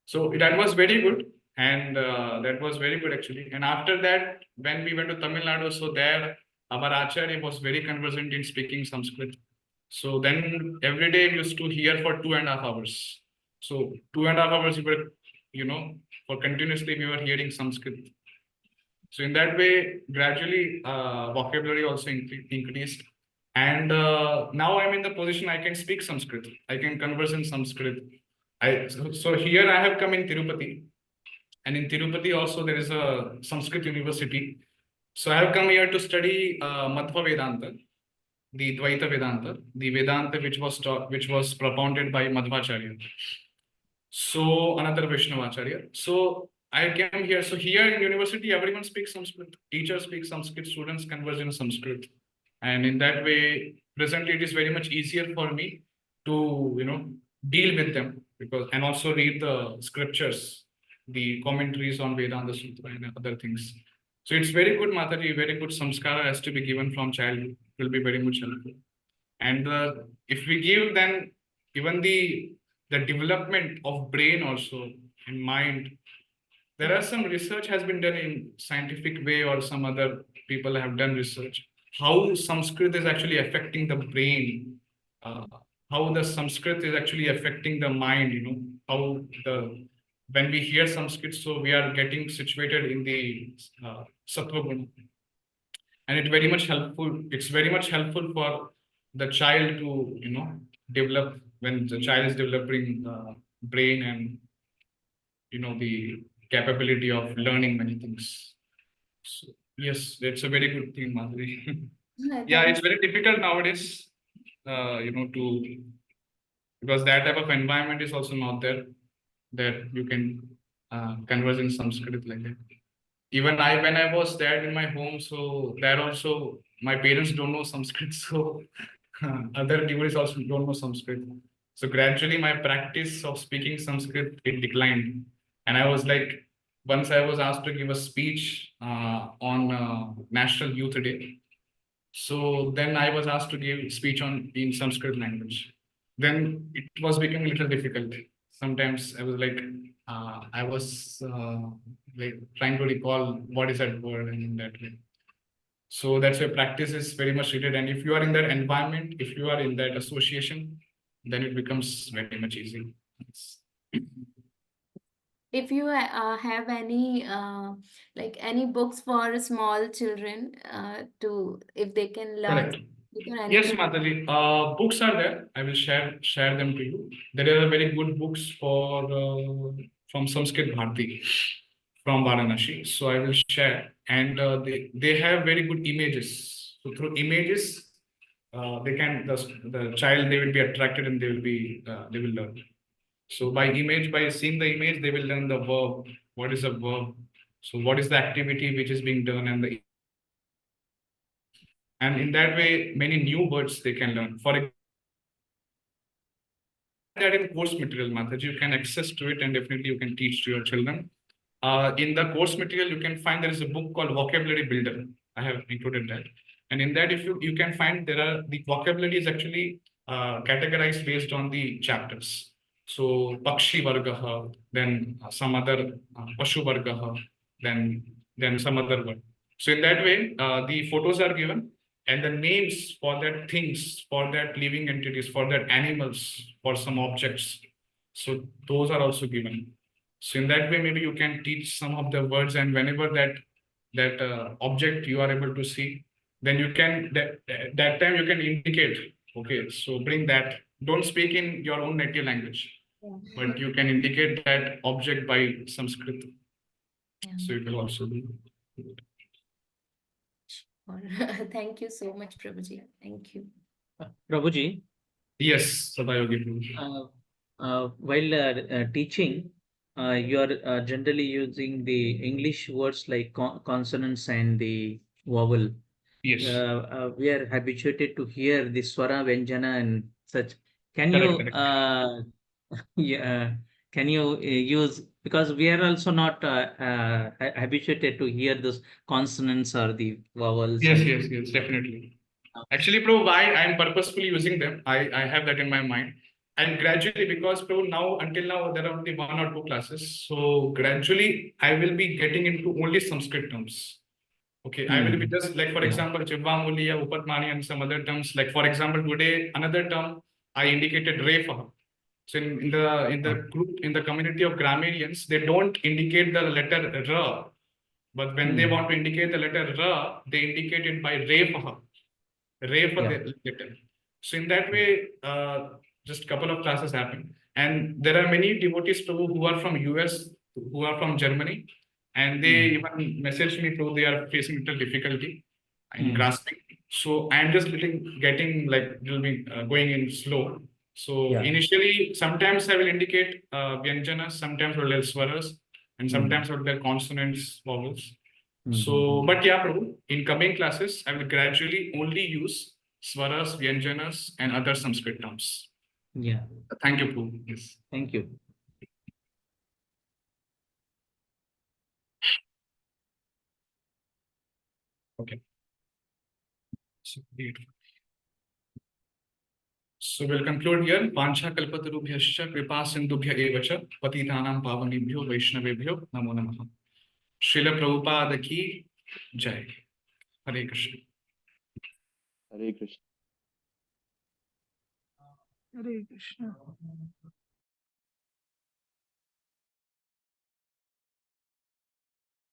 So that was very good. And that was very good actually. And after that, when we went to Tamil Nadu, so there our Acharya was very conversant in speaking Sanskrit. So then every day we used to hear for 2.5 hours. So 2.5 hours we were, for continuously we were hearing Sanskrit. So in that way, gradually vocabulary also increased. And now I'm in the position I can speak Sanskrit. I can converse in Sanskrit. So here I have come in Tirupati. And in Tirupati also there is a Sanskrit university. So I have come here to study Madhva Vedanta, the Dvaita Vedanta, the Vedanta which was propounded by Madhvacharya. So another Vaishnavacharya. So I came here. So here in university, everyone speaks Sanskrit. Teachers speak Sanskrit, students converse in Sanskrit. And in that way, presently it is very much easier for me to, deal with them and also read the scriptures, the commentaries on Vedanta Sutra and other things. So it's very good, Mataji, very good samskara has to be given from childhood. It will be very much helpful. And if we give, then even the development of brain also and mind, there are some research has been done in scientific way, or some other people have done research, how Sanskrit is actually affecting the brain, how the Sanskrit is actually affecting the mind, how when we hear Sanskrit, so we are getting situated in the Sattva Guna. And it's very much helpful for the child to, develop when the child is developing brain and, the capability of learning many things. So, yes, that's a very good thing, Madhuri. Yeah, it's very difficult nowadays, because that type of environment is also not there, that you can converse in Sanskrit like that. Even when I was there in my home, so there also my parents don't know Sanskrit, so other devotees also don't know Sanskrit. So gradually my practice of speaking Sanskrit, it declined. And I was like, once I was asked to give a speech on National Youth Day. So then I was asked to give speech in Sanskrit language. Then it was becoming a little difficult. Sometimes I was like, like trying to recall what is that word and in that way. So that's why practice is very much needed. And if you are in that environment, if you are in that association, then it becomes very much easy. If you have any like any books for small children if they can learn. Correct. Yes, Mataji. Books are there. I will share them to you. There are very good books from Sanskrit Bharati from Varanasi. So I will share. And they have very good images. So through images, the child, they will be attracted and they will learn. So by seeing the image, they will learn the verb. What is a verb? So what is the activity which is being done, and in that way, many new words they can learn. For that in course material, Mataji, you can access to it and definitely you can teach to your children. In the course material, you can find there is a book called Vocabulary Builder. I have included that. And in that, if you can find the vocabulary is actually categorized based on the chapters. So Pakshi Vargaha, then some other Pashu Vargaha, then some other word. So in that way, the photos are given and the names for that things, for that living entities, for that animals, for some objects. So those are also given. So in that way, maybe you can teach some of the words, and whenever that object you are able to see, then you can that time you can indicate. Okay, so bring that. Don't speak in your own native language, but you can indicate that object by Sanskrit. Yeah. So it will also be. Thank you so much, Prabhuji. Thank you. Prabhuji, Yes, Sadayogi. while teaching, you are generally using the English words like consonants and the vowel. Yes. We are habituated to hear the swara, vyanjana, and such. Can Correct, you correct. yeah, can you use, because we are also not habituated to hear those consonants or the vowels. Yes, and- yes, definitely. Actually, Prabhu, why I'm purposefully using them, I have that in my mind. And gradually, because Prabhu, now, until now, there are only 1 or 2 classes. So gradually, I will be getting into only Sanskrit terms. Okay, I will be just like, for Yeah. example, Chivvamuliya, Upatmani, and some other terms. Like, for example, today, another term I indicated Refa. So in the group, in the community of grammarians, they don't indicate the letter R. But when they want to indicate the letter R, they indicate it by Refa. Refa Yeah. the letter. So in that way, just couple of classes happen. And there are many devotees who are from US, who are from Germany, and they even message me through they are facing little difficulty in grasping. So I'm just getting like little bit going in slow. So Yeah. initially, sometimes I will indicate vyanjanas, sometimes I will swaras, and sometimes I will tell consonants, vowels. So, but yeah, Prabhu, in coming classes, I will gradually only use swaras, vyanjanas, and other Sanskrit terms. Yeah. Thank you, Prabhu. Yes. Thank you. Okay. So we'll conclude here. Pancha kalpatarubhyascha kripa sindubhya evacha patitanam pavanibhyo vaishnavebhyo namo namaha. Srila Prabhupada ki jai. Hare Krishna. Hare Krishna. Hare Krishna.